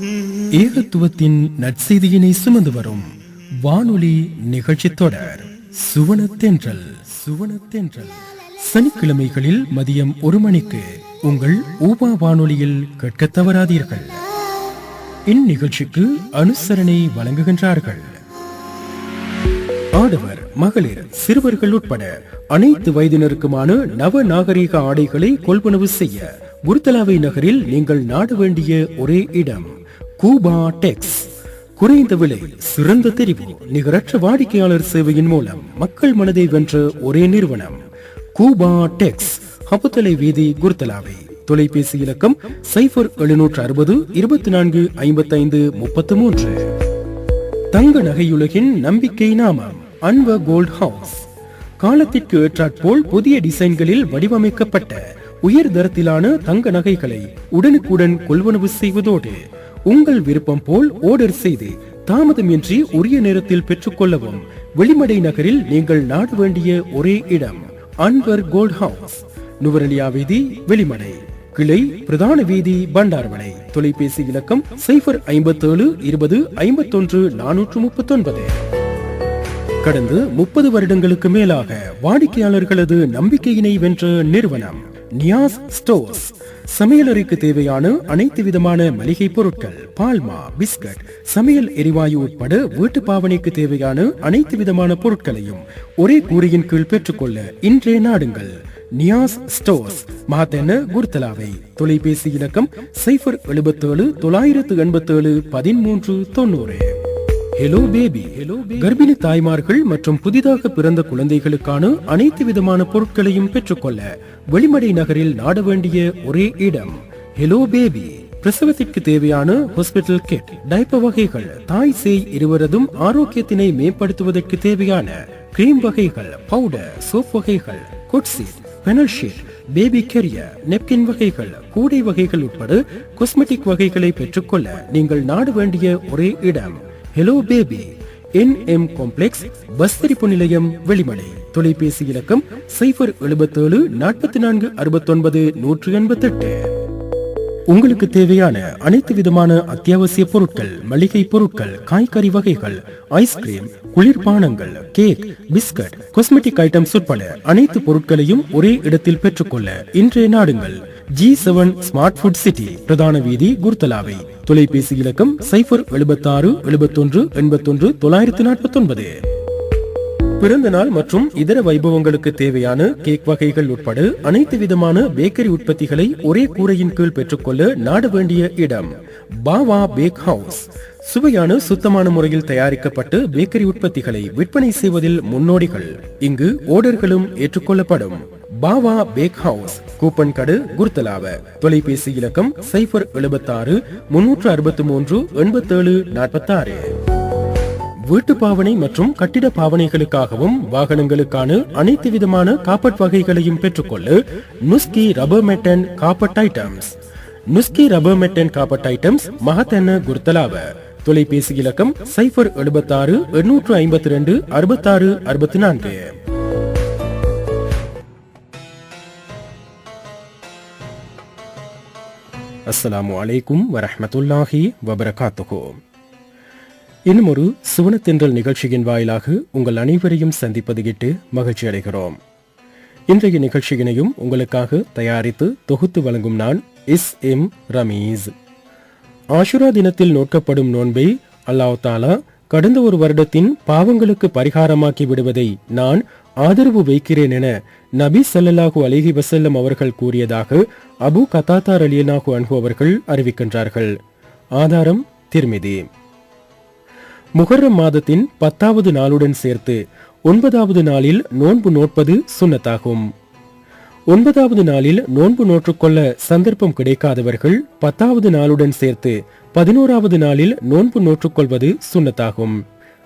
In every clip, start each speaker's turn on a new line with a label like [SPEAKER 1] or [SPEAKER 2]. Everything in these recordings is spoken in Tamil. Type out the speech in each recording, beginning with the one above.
[SPEAKER 1] ஏகத்துவத்தின் நற்செய்தியினை சுமந்து வரும் வானொலி நிகழ்ச்சி தொடர் சுவனத்தென்றல். சனிக்கிழமைகளில் மதியம் 1 மணிக்கு உங்கள் ஊபா வானொலியில் கேட்க தவறாதீர்கள். இந்நிகழ்ச்சிக்கு அனுசரணை வழங்குகின்றார்கள் ஆடவர், மகளிர், சிறுவர்கள் உட்பட அனைத்து வயதினருக்குமான நவ நாகரீக ஆடைகளை கொள்வனவு செய்ய குருத்தலாவை நகரில் நீங்கள் நாட வேண்டிய ஒரே இடம் கூபா டெக்ஸ். குறைந்த விலை, சிறந்த தெரிவு, நிகரற்ற வாடிக்கையாளர் சேவையின் மூலம் மக்கள் மனதை வென்ற ஒரே நிறுவனம் கூபா டெக்ஸ். ஹபுத்தலை வீதி, குருத்தலாவை. தொலைபேசி இலக்கம் 0760 24 55 33. தங்க நகையுலகின் நம்பிக்கை நாமம் அன்வர் கோல்ட் ஹவுஸ். காலத்திற்கு ஏற்றாற்போல் புதிய டிசைன்களில் வடிவமைக்கப்பட்ட உயர் தரத்திலான தங்க நகைகளை உடனுக்குடன் கொள்வனவு செய்வதோடு உங்கள் விருப்பம் போல் ஆர்டர் செய்து தாமதமின்றி உரிய நேரத்தில் பெற்றுக்கொள்ளவும் வெளிமடை நகரில் நீங்கள் நாட வேண்டிய ஒரே இடம் அன்வர் கோல்ட் ஹவுஸ். நுவரெலியா வீதி, வெளிமடை. கிளை பிரதான வீதி, பண்டார்வளை. தொலைபேசி இலக்கம் 057 20 51 439. கடந்த 30 வருடங்களுக்கு மேலாக வாடிக்கையாளர்களது நம்பிக்கையினை வென்ற நிறுவனம் நியாஸ் ஸ்டோர்ஸ். சமையலறைக்கு தேவையான அனைத்து விதமான மளிகை பொருட்கள், பால்மா, பிஸ்கட், சமையல் எரிவாயு உட்பட வீட்டு பாவனைக்கு தேவையான அனைத்து விதமான பொருட்களையும் ஒரே கூரையின் கீழ் பெற்றுக்கொள்ள இன்றே நாடுங்கள் நியாஸ் ஸ்டோர்ஸ், மஹத்தென்ன, குருத்தலாவை. தொலைபேசி இலக்கம் 077 987 1390. Hello baby. கர்ப்பிணி தாய்மார்கள் மற்றும் புதிதாக பிறந்த குழந்தைகளுக்கான அனைத்து விதமான பொருட்களையும் பெற்றுக்கொள்ள வெளிமடை நகரில் நாட வேண்டிய ஒரே இடம் ஹலோ பேபி. பிரசவத்திற்கு தேவையான ஹாஸ்பிட்டல் கிட், டைப்பர் வகைகள், தாய் சேய் இருவரதும் ஆரோக்கியத்தினை மேம்படுத்துவதற்கு தேவையான கிரீம் வகைகள், பவுடர், சோப் வகைகள், குட்சீட், பெனல் ஷீட், பேபி கேரியர், நெப்கின் வகைகள், கூடை வகைகள் உட்பட காஸ்மெட்டிக் வகைகளை பெற்றுக்கொள்ள நீங்கள் நாட வேண்டிய ஒரே இடம் hello baby. NM complex, bus தெரிப்பு நிலையம், வெளிமடை. தொலைபேசி இலக்கம் 077 44 69 188. உங்களுக்கு தேவையான அனைத்து விதமான அத்தியாவசிய பொருட்கள், மளிகை பொருட்கள், காய்கறி வகைகள், ஐஸ்கிரீம், குளிர்பானங்கள், கேக், பிஸ்கட், காஸ்மெட்டிக் ஐட்டம்ஸ் உட்பட அனைத்து பொருட்களையும் ஒரே இடத்தில் பெற்றுக்கொள்ள இன்றைய நாடுங்கள் G7 ஸ்மார்ட் ஃபுட் சிட்டி, பிரதான வீதி, குருத்தலாவை. தொலைபேசி இலக்கம் 076 71 81 949. பிறந்த நாள் மற்றும் இதர வைபவங்களுக்கு தேவையான கேக் வகைகள் உட்பட அனைத்து விதமான பேக்கரி உற்பத்திகளை ஒரே கூரையின் கீழ் பெற்றுக்கொள்ள நாட வேண்டிய இடம் பாவா பேக் ஹவுஸ். சுவையான சுத்தமான முறையில் தயாரிக்கப்பட்டு பேக்கரி உற்பத்திகளை விற்பனை செய்வதில் முன்னோடிகள். இங்கு ஆர்டர்களும் ஏற்றுக்கொள்ளப்படும். பாவா பேக் ஹவுஸ், கூப்பன் கடை, குருத்தலாவ. தொலைபேசி இலக்கம் 076 363 87 46. வீட்டு பாவனை மற்றும் கட்டிட பாவனைகளுக்காகவும் வாகனங்களுக்கான அனைத்து விதமான காப்பட் வகைகளையும் பெற்றுக்கொள்ள Nuski rubber mat and carpet items. Nuski rubber mat and carpet items, Mahathenna, Kurutalawa. தொலைபேசி இலக்கம் 076 852 66 64. அஸ்ஸலாமு அலைக்கும் வரஹ்மத்துல்லாஹி வபரகாத்துஹு. இன்னும் ஒரு சுவனத்தென்றல் நிகழ்ச்சியின் வாயிலாக உங்கள் அனைவரையும் சந்திப்பது கேட்டு மகிழ்ச்சி அடைகிறோம். இன்றைய நிகழ்ச்சியினையும் உங்களுக்காக தயாரித்து தொகுத்து வழங்கும் நான் SM ரமீஸ். ஆஷுரா தினத்தில் நோக்கப்படும் நோன்பை அல்லாஹ் தஆலா கடந்த ஒரு வருடத்தின் பாவங்களுக்கு பரிகாரமாக்கி விடுவதை நான் ஆதரவு வைக்கிறேன் என நபி ஸல்லல்லாஹு அலைஹி வஸல்லம் அவர்கள் கூறியதாக அபு கதாதா ரலியல்லாஹு அன்ஹு அவர்கள் அறிவிக்கின்றார்கள். ஆதாரம் திர்மிதி. முஹர்ரம் மாதத்தின் 10வது நாளுடன் சேர்த்து 9வது நாளில் நோன்பு நோட்பது சுன்னத்தாகும். 9வது நாளில் நோன்பு நோற்றுக்கொள்ள சந்தர்ப்பம் கிடைக்காதவர்கள் 10வது நாளுடன் சேர்த்து 11வது நாளில் நோன்பு நோற்றுக்கொள்வது சுன்னத்தாகும்.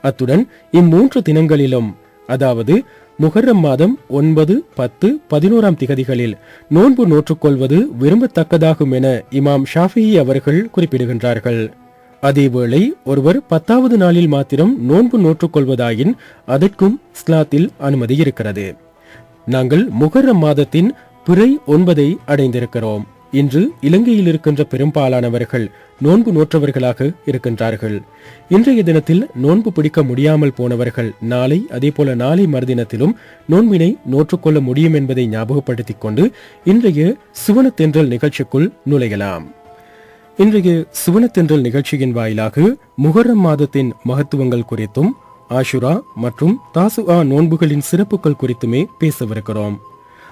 [SPEAKER 1] அத்துடன் இம்மூன்று தினங்களிலும், அதாவது முஹர்ரம் மாதம் 9, 10, 11ஆம் திகதிகளில் நோன்பு நோற்றுக்கொள்வது விரும்பத்தக்கதாகும் என இமாம் ஷாஃபிஈ அவர்கள் குறிப்பிடுகின்றார்கள். அதேவேளை ஒருவர் 10வது நாளில் மாத்திரம் நோன்பு நோற்றுக்கொள்வதாயின் அதற்கும் இஸ்லாத்தில் அனுமதி இருக்கிறது. நாங்கள் முஹர்ரம் மாதத்தின் பிறை 9 அடைந்திருக்கிறோம். இன்று இலங்கையில் இருக்கின்ற பெரும்பாலானவர்கள் நோன்பு நோற்றவர்களாக இருக்கின்றார்கள். இன்றைய தினத்தில் நோன்பு பிடிக்க முடியாமல் போனவர்கள் நாளை அதேபோல நாளை மறுதினத்திலும் நோன்பினை நோற்றுக்கொள்ள முடியும் என்பதை ஞாபகப்படுத்திக் கொண்டு இன்றைய சுவனத்தென்றல் நிகழ்ச்சிக்குள் நுழையலாம். இன்றைய சுவனத்தென்றல் நிகழ்ச்சியின் வாயிலாக முஹர்ரம் மாதத்தின் மகத்துவங்கள் குறித்தும் ஆஷுரா மற்றும் தாசுஆ நோன்புகளின் சிறப்புகள் குறித்துமே பேசவிருக்கிறோம்.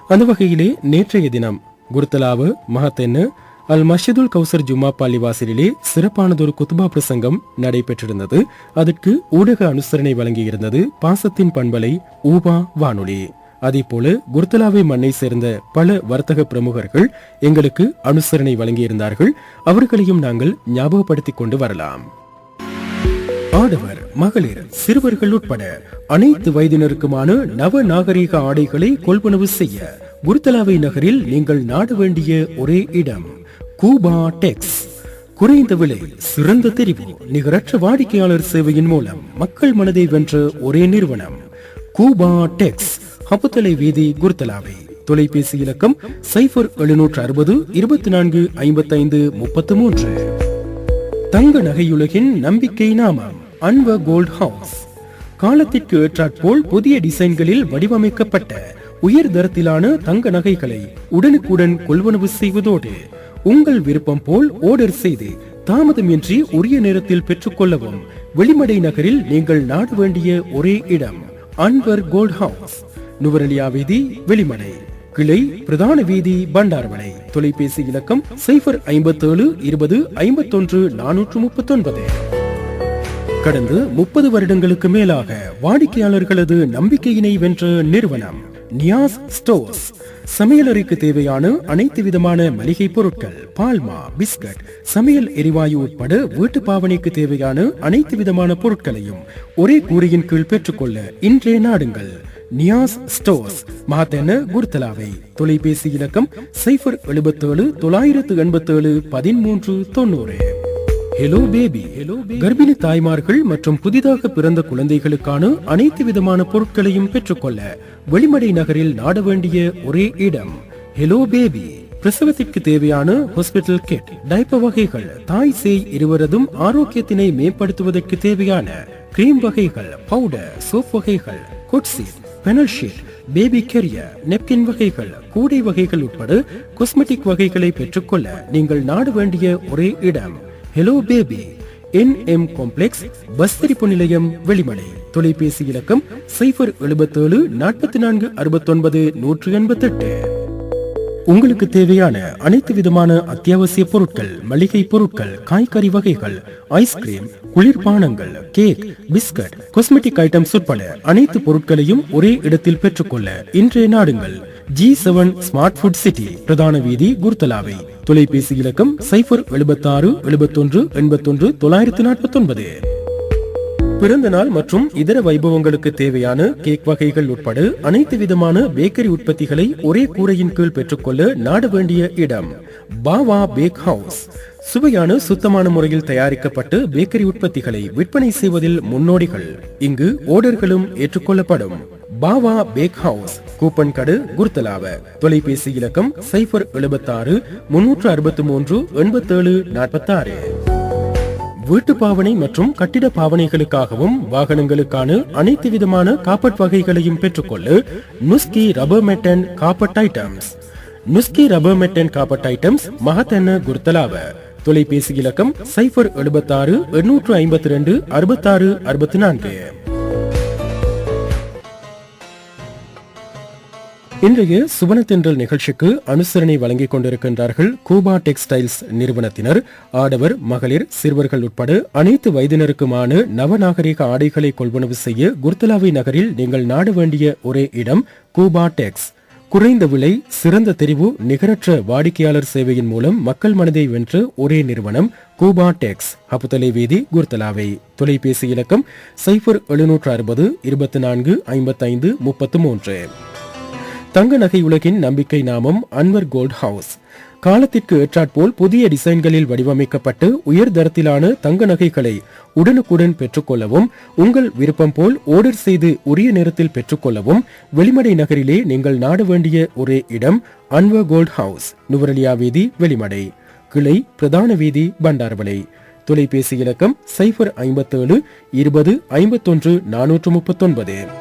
[SPEAKER 1] அந்த வகையிலே நேற்றைய தினம் குருத்தலாவு மஹத்தென்னு அல் மஸ்ஜிதுல் கௌசர் ஜும்மா பள்ளிவாசலிலே சிறப்பானதொரு குத்துபா பிரசங்கம் நடைபெற்றிருந்தது. அதற்கு ஊடக அனுசரணை வழங்கியிருந்தது பாசத்தின் பண்பலை ஊபா வானொலி. அதேபோல குருத்தலாவை மண்ணை சேர்ந்த பல வர்த்தக பிரமுகர்கள் எங்களுக்கு அனுசரணை வழங்கியிருந்தார்கள். அவர்களையும் நாங்கள் ஞாபகப்படுத்திக் கொண்டு வரலாம். ஆடவர், மகளிர், சிறுவர்கள் உட்பட அனைத்து வயதினருக்குமான நவ நாகரீக ஆடைகளை கொள்வனவு செய்ய குருத்தலாவை நகரில் நீங்கள் நாட வேண்டிய ஒரே இடம் கூபா டெக்ஸ். குறைந்த விலை, சிறந்த தெரிவு, நிகரற்ற வாடிக்கையாளர் சேவையின் மூலம் மக்கள் மனதை வென்ற ஒரே நிறுவனம் கூபா டெக்ஸ். ஹப்புத்தலை வீதி, குருத்தலாவை. தொலைபேசி இலக்கம் 0760 24 55 33. தங்க நகையுலகின் நம்பிக்கை நாமம் அன்வர் கோல்ட் ஹவுஸ். காலத்திற்கு ஏற்றாற்போல் புதிய டிசைன்களில் வடிவமைக்கப்பட்ட உயர் தரத்திலான தங்க நகைகளை உடனுக்குடன் கொள்வனவு செய்வதோடு உங்கள் விருப்பம் போல் ஆர்டர் செய்து தாமதமின்றி உரிய நேரத்தில் பெற்றுக்கொள்ளவும் வெளிமடை நகரில் நீங்கள் நாட வேண்டிய ஒரே இடம் அன்வர் கோல்ட் ஹவுஸ். நுவரெலியா வீதி, வெளிமடை. கிளை பிரதான வீதி, பண்டார்வளை. தொலைபேசி இலக்கம் 057 20 51 439. கடந்த 30 வருடங்களுக்கு மேலாக வாடிக்கையாளர்களது நம்பிக்கையினை வென்ற நிறுவனம் நியாஸ் ஸ்டோர்ஸ். சமையலறைக்கு தேவையான அனைத்து விதமான மளிகை பொருட்கள், பால்மா, பிஸ்கட், சமையல் எரிவாயு உட்பட வீட்டு பாவனைக்கு தேவையான அனைத்து விதமான பொருட்களையும் ஒரே கூரையின் கீழ் பெற்றுக்கொள்ள இன்றைய நாடுங்கள் நியாஸ் ஸ்டோர்ஸ், மஹத்தென்ன, குருத்தலாவை. தொலைபேசி இலக்கம் 077 987 1390. Hello baby. கர்ப்பிணி தாய்மார்கள் மற்றும் புதிதாக பிறந்த குழந்தைகளுக்கான அனைத்து விதமான பொருட்களையும் பெற்றுக்கொள்ள வெளிமடை நகரில் நாட வேண்டிய ஒரே இடம் ஹலோ பேபி. பிரசவத்திற்கு தேவையான ஹாஸ்பிட்டல் கிட், டைப்பர் வகைகள், தாய் சேய் இருவரதும் ஆரோக்கியத்தினை மேம்படுத்துவதற்கு தேவையான கிரீம் வகைகள், பவுடர், சோப் வகைகள், குட்சீட், பெனல் ஷீட், பேபி கேரியர், நெப்கின் வகைகள், கூடை வகைகள் உட்பட காஸ்மெட்டிக் வகைகளை பெற்றுக்கொள்ள நீங்கள் நாட வேண்டிய ஒரே இடம் hello baby. NM complex, bus திருப்பு நிலையம், வெளிமடை. தொலைபேசி இலக்கம் 077 44 69 188. உங்களுக்கு தேவையான அனைத்து விதமான அத்தியாவசிய பொருட்கள், மளிகை பொருட்கள், காய்கறி வகைகள், ஐஸ்கிரீம், குளிர்பானங்கள், கேக், பிஸ்கட், காஸ்மெட்டிக் ஐட்டம்ஸ் உட்பட அனைத்து பொருட்களையும் ஒரே இடத்தில் பெற்றுக்கொள்ள இன்றைய நாடுங்கள் G7 ஸ்மார்ட் ஃபுட் சிட்டி, பிரதான வீதி, குருத்தலாவை. தொலைபேசி இலக்கம் 076 71 81 949. பிறந்த நாள் மற்றும் இதர வைபவங்களுக்கு தேவையான கேக் வகைகள் உட்பட அனைத்து விதமான பேக்கரி உற்பத்திகளை ஒரே கூரையின் கீழ் பெற்றுக்கொள்ள நாட வேண்டிய இடம் பாவா பேக் ஹவுஸ். சுவையான சுத்தமான முறையில் தயாரிக்கப்பட்ட பேக்கரி உற்பத்திகளை விற்பனை செய்வதில் முன்னோடிகள். இங்கு ஆர்டர்களும் ஏற்றுக்கொள்ளப்படும். பாவா பேக் ஹவுஸ், கூப்பன் கடை, குருத்தலாவ. தொலைபேசி இலக்கம் 076 363 87 46. வீட்டு பாவனை மற்றும் கட்டிட பாவனைகளுக்காகவும் வாகனங்களுக்கான அனைத்து விதமான காப்பட் வகைகளையும் பெற்றுக்கொள்ள Nuski rubber mat and carpet items. Nuski rubber mat and carpet items, Mahathenna, Kurutalawa. தொலைபேசி இலக்கம் 076 852 66 64. இன்றைய சுவனத்தென்றல் நிகழ்ச்சிக்கு அனுசரணை வழங்கிக் கொண்டிருக்கின்றார்கள் கூபா டெக்ஸ்டைல்ஸ் நிறுவனத்தினர். ஆடவர், மகளிர், சிறுவர்கள் உட்பட அனைத்து வயதினருக்குமான நவநாகரிக ஆடைகளை கொள்வனவு செய்ய குருத்தலாவை நகரில் நீங்கள் நாட வேண்டிய ஒரே இடம் கூபா டெக்ஸ். குறைந்த விலை, சிறந்த தெரிவு, நிகரற்ற வாடிக்கையாளர் சேவையின் மூலம் மக்கள் மனதை வென்ற ஒரே நிறுவனம் கூபா டெக்ஸ். ஹப்புத்தலை வீதி, குருத்தலாவை. தொலைபேசி இலக்கம் 0760 24 55 33. தங்க நகை உலகின் நம்பிக்கை நாமம் அன்வர் கோல்ட் ஹவுஸ். காலத்திற்கு ஏற்றாற்போல் புதிய டிசைன்களில் வடிவமைக்கப்பட்டு உயர்தரத்திலான தங்க நகைகளை உடனுக்குடன் பெற்றுக்கொள்ளவும், உங்கள் விருப்பம் போல் ஆர்டர் செய்து உரிய நேரத்தில் பெற்றுக்கொள்ளவும் வெளிமடை நகரிலே நீங்கள் நாட வேண்டிய ஒரே இடம் அன்வர் கோல்ட் ஹவுஸ், நுவரெலியா வீதி, வெளிமடை. கிளை பிரதான வீதி, பண்டார்வளை. தொலைபேசி இலக்கம் 057 20 51 439.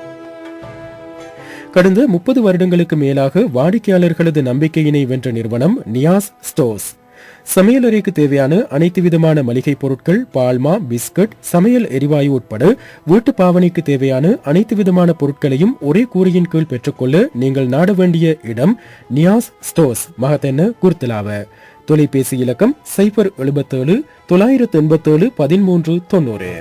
[SPEAKER 1] கடந்த 30 வருடங்களுக்கு மேலாக வாடிக்கையாளர்களது நம்பிக்கையினை வென்ற நிறுவனம் நியாஸ் ஸ்டோர்ஸ். சமையலறைக்கு தேவையான அனைத்து விதமான மளிகை பொருட்கள், பால்மா, பிஸ்கட், சமையல் எரிவாயு உட்பட வீட்டு பாவனைக்கு தேவையான அனைத்து விதமான பொருட்களையும் ஒரே கூரையின் கீழ் பெற்றுக்கொள்ள நீங்கள் நாட வேண்டிய இடம் நியாஸ் ஸ்டோர்ஸ், மகத்தென்ன, குர்தலாவ. தொலைபேசி இலக்கம் 077 987 1390.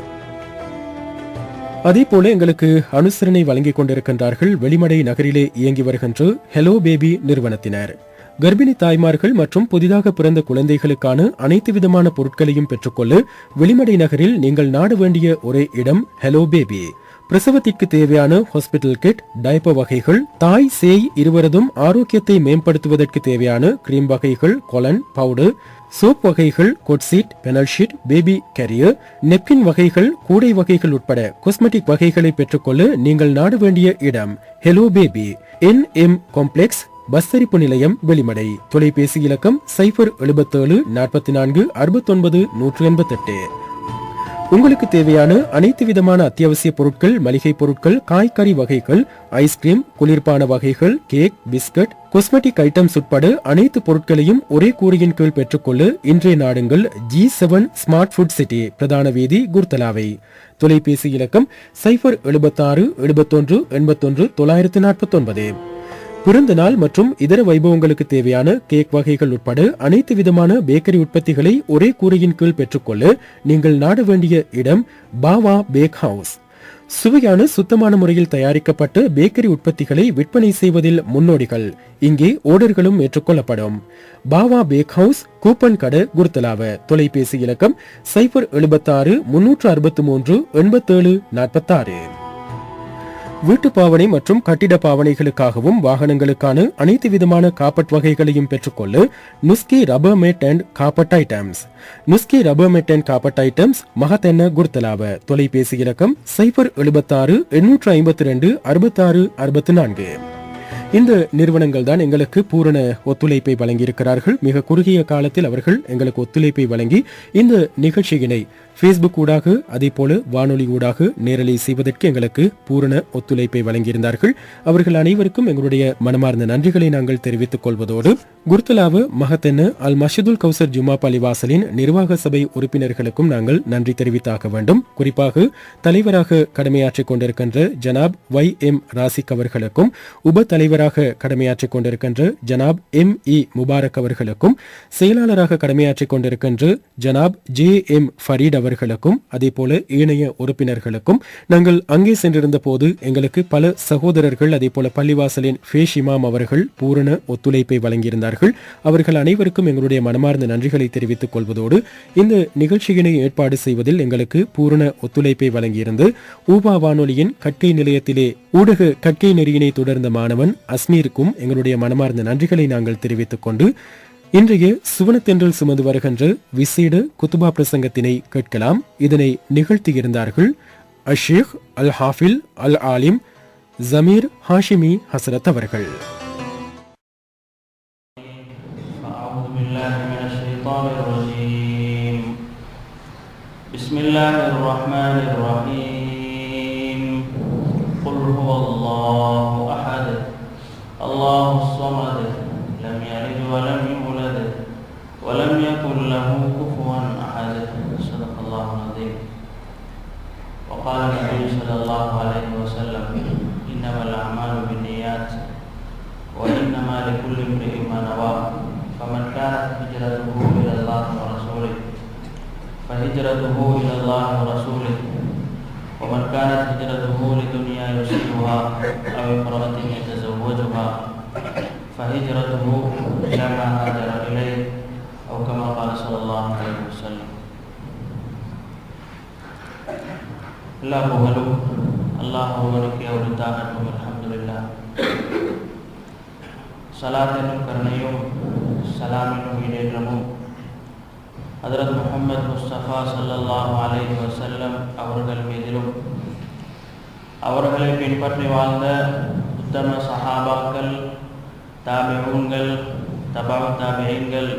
[SPEAKER 1] அதே போல எங்களுக்கு அனுசரணை வழங்கிக் கொண்டிருக்கின்றார்கள் வெளிமடை நகரிலே இயங்கி வருகின்ற ஹெலோ பேபி நிறுவனத்தினர். கர்ப்பிணி தாய்மார்கள் மற்றும் புதிதாக பிறந்த குழந்தைகளுக்கான அனைத்து விதமான பொருட்களையும் பெற்றுக்கொள்ள வெளிமடை நகரில் நீங்கள் நாட வேண்டிய ஒரே இடம் ஹெலோ பேபி. பிரசவத்திற்கு தேவையான ஹாஸ்பிட்டல் கிட், டயப்பர் வகைகள், தாய் சேய் இருவரதும் ஆரோக்கியத்தை மேம்படுத்துவதற்கு தேவையான கிரீம் வகைகள், கொலன் பவுடர், சோப் வகைகள், கோட்ஷீட், பெனல் ஷீட், பேபி கேரியர், நெப்கின் வகைகள், கூடை வகைகள் உட்பட காஸ்மெட்டிக் வகைகளை பெற்றுக்கொள்ள நீங்கள் நாட வேண்டிய இடம் ஹெலோ பேபி, NM காம்ப்ளெக்ஸ், பஸ்தரிப்பு நிலையம், வெளிமடை. தொலைபேசி இலக்கம் 077 44 69 188. உங்களுக்கு தேவையான அனைத்து விதமான அத்தியாவசிய பொருட்கள், மளிகை பொருட்கள், காய்கறி வகைகள், ஐஸ்கிரீம், குளிர்பான வகைகள், கேக், பிஸ்கட், காஸ்மெட்டிக் ஐட்டம்ஸ் உட்பட அனைத்து பொருட்களையும் ஒரே கூரையின் கீழ் பெற்றுக்கொள்ள இன்றைய நாடுங்கள் G7 ஸ்மார்ட் ஃபுட் சிட்டி, பிரதான வீதி, குர்தலாவை. தொலைபேசி இலக்கம் 076 71 81 949. பிறந்த நாள் மற்றும் இதர வைபவங்களுக்கு தேவையான கேக் வகைகள் உட்பட அனைத்து விதமான பேக்கரி உற்பத்திகளை ஒரே கூரையின் கீழ் பெற்றுக்கொள்ள நீங்கள் நாட வேண்டிய இடம் பாவா பேக் ஹவுஸ். சுவையான சுத்தமான முறையில் தயாரிக்கப்பட்ட பேக்கரி உற்பத்திகளை விற்பனை செய்வதில் முன்னோடிகள். இங்கே ஆர்டர்களும் ஏற்றுக்கொள்ளப்படும். பாவா பேக் ஹவுஸ், கூப்பன் கடை, குர்தலாவ. தொலைபேசி இலக்கம் 076 363 87 46. வீட்டு பாவனை மற்றும் கட்டிட பாவனைகளுக்காகவும் வாகனங்களுக்கான அனைத்து விதமான காப்பட் வகைகளையும் பெற்றுக்கொள்ள Nuski rubber mat and carpet items. Nuski rubber mat and carpet items, Mahathenna, Kurutalawa. தொலைபேசி இலக்கம் 076 852 66 64. இந்த நிறுவனங்கள் தான் எங்களுக்கு பூரண ஒத்துழைப்பை வழங்கியிருக்கிறார்கள். மிக குறுகிய காலத்தில் அவர்கள் எங்களுக்கு ஒத்துழைப்பை வழங்கி இந்த நிகழ்ச்சியினை Facebook ஊடாக அதே போல வானொலி ஊடாக நேரலை செய்வதற்கு எங்களுக்கு பூரண ஒத்துழைப்பை வழங்கியிருந்தார்கள். அவர்கள் அனைவருக்கும் எங்களுடைய மனமார்ந்த நன்றிகளை நாங்கள் தெரிவித்துக் கொள்வதோடு குர்தலாவு மகத்தென்ன அல் மஷிதுல் கௌசர் ஜும்மா பள்ளிவாசலின் நிர்வாக சபை உறுப்பினர்களுக்கும் நாங்கள் நன்றி தெரிவித்தாக வேண்டும். குறிப்பாக தலைவராக கடமையாற்றிக் கொண்டிருக்கின்ற ஜனாப் YM ராசிக் அவர்களுக்கும், உப தலைவராக கடமையாற்றிக் கொண்டிருக்கின்ற ஜனாப் ME முபாரக் அவர்களுக்கும், செயலாளராக கடமையாற்றிக் கொண்டிருக்கின்ற ஜனாப் JM ஃபரீட் அவர்களுக்கும், அதே போல ஏனைய உறுப்பினர்களுக்கும், நாங்கள் அங்கே சென்றிருந்த போது எங்களுக்கு பல சகோதரர்கள், அதே போல பள்ளிவாசலின் ஃபேஷ் இமாம் அவர்கள் பூரண ஒத்துழைப்பை வழங்கியிருந்தார்கள். அவர்கள் அனைவருக்கும் எங்களுடைய மனமார்ந்த நன்றிகளை தெரிவித்துக் கொள்வதோடு இந்த நிகழ்ச்சியினை ஏற்பாடு செய்வதில் எங்களுக்கு பூரண ஒத்துழைப்பை வழங்கியிருந்து ஊபா வானொலியின் கற்கை நிலையத்திலே ஊடக கற்கை நெறியினை தொடர்ந்த மாணவன் அஸ்மீருக்கும் எங்களுடைய மனமார்ந்த நன்றிகளை நாங்கள் தெரிவித்துக் கொண்டு இன்றைய சுவனத்தென்றல் சுமந்து வருகின்ற விசேட குத்துபா பிரசங்கத்தினை கேட்கலாம். இதனை நிகழ்த்தியிருந்தார்கள் அஷேக் அல் ஹாஃபில் அல் ஆலிம் ஜமீர் ஹாஷிமி ஹசரத் அவர்கள்.
[SPEAKER 2] ولم يكن له كفوا أحد. صدق الله العظيم. وقال النبي صلى الله عليه وسلم إنما الأعمال بالنيات وإنما لكل امرئ ما نوى فمن كانت هجرته إلى الله ورسوله فهجرته إلى الله ورسوله ومن كانت هجرته لدنيا يصيبها أو امرأة يتزوجها فهجرته إلى ما هاجر إليه أو كما قال صلى الله عليه وسلم. الله புகழும் அல்லாஹ் ஒருவனுக்கே உரித்தாகட்டும். அல்ஹம்துலில்லாஹ். ஸலாத் எனும் கருணையும் சலாமினும் ஈடேற்றமும் ஹஜ்ரத் முஹம்மது முஸ்தபா ஸல்லல்லாஹு அலைஹி வஸல்லம் அவர்கள் மீதிலும் அவர்களை பின்பற்றி வாழ்ந்த உத்தம சஹாபாக்கள், தாபிஊன்கள், தபஉ தாபிஈன்கள்,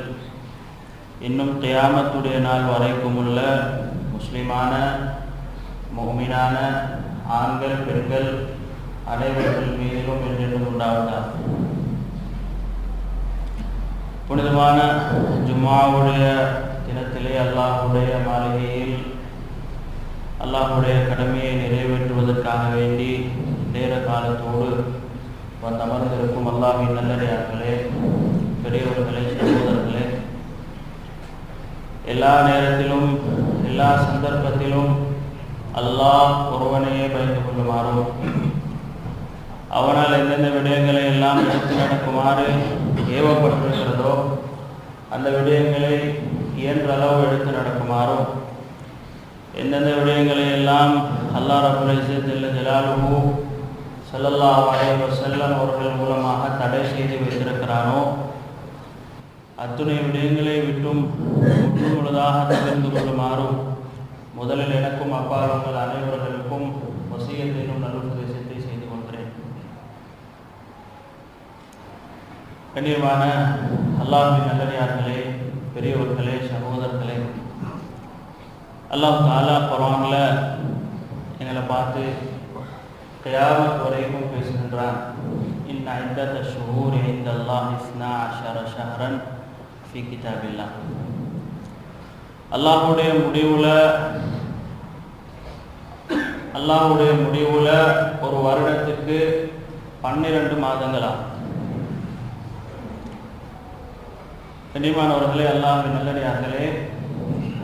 [SPEAKER 2] இன்னும் கியாமத்துடைய நாள் வரைக்கும் உள்ள முஸ்லிமான முஃமினான ஆண்கள் பெண்கள் அனைவர்கள் மீதிலும் என்றென்றும் உண்டாவதாக. புனிதமான ஜும்ஆவுடைய தினத்திலே அல்லாஹ்வுடைய மாளிகையில் அல்லாஹ்வுடைய கடமையை நிறைவேற்றுவதற்காக வேண்டி நேர காலத்தோடு வந்தமர்ந்திருக்கும் அல்லாஹ்வின் நல்லடியார்களே, பெரியவர்களே, சகோதரர்களே, எல்லா நேரத்திலும் எல்லா சந்தர்ப்பத்திலும் அல்லாஹ் ஒருவனையே பயந்து கொள்ளுமாறும், அவனால் எந்தெந்த விடயங்களை எல்லாம் எடுத்து நடக்குமாறு ஏவப்பட்டிருக்கிறதோ அந்த விடயங்களை இயன்ற அளவு எடுத்து நடக்குமாறும், எந்தெந்த விடயங்களை எல்லாம் அல்லாஹ் ரப்பல் இஸ்ஸத் ஜல்ல ஜலாலுஹு ஸல்லல்லாஹு அலைஹி வஸல்லம் அவர்கள் மூலமாக தடை செய்து வைத்திருக்கிறானோ அத்துணை விடயங்களை விட்டும் முற்று முழுதாக தவிர்த்து கொள்ளுமாறும் முதலில் எனக்கும் அப்பால் உங்கள் அனைவர்களுக்கும் வசியத்திலும் நல்லுபதேசத்தை செய்து கொள்கிறேன். கண்ணியமான அல்லாஹ்வின் நல்லடியார்களே, பெரியவர்களே, சகோதரர்களே, அல்லாஹ் தஆலா குர்ஆன்ல எங்களை பார்த்து கியாமத் வரைக்கும் பேசுகின்றான். இன்ன இத்தத ஷுஹூரி இன்தல்லாஹி 12 ஷஹ்ரன் ஃபீ கிதாபில்லாஹ். அல்லாஹ்வுடைய முடிவுல ஒரு வருடத்துக்கு 12 மாதங்களாகும். கண்ணியமானவர்களே, அல்லாஹ்வின் நல்லடியார்களே,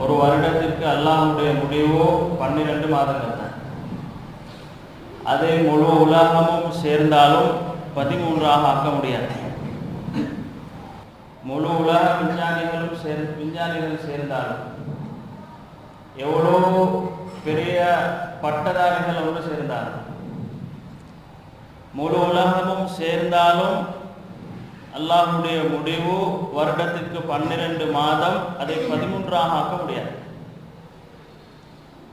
[SPEAKER 2] ஒரு வருடத்திற்கு அல்லாஹ்வுடைய முடிவு 12 மாதங்கள் தான். அதை முழு உலகமும் சேர்ந்தாலும் 13ஆக ஆக்க முடியாது. முழு உலக விஞ்ஞானிகள் சேர்ந்தாலும், எவ்வளோ பெரிய பட்டதாரிகள் ஒன்று சேர்ந்தாலும், முழு உலகமும் சேர்ந்தாலும் அல்லாஹ்வுடைய முடிவு வருடத்திற்கு 12 மாதம், அதை 13ஆக ஆக்க முடியாது,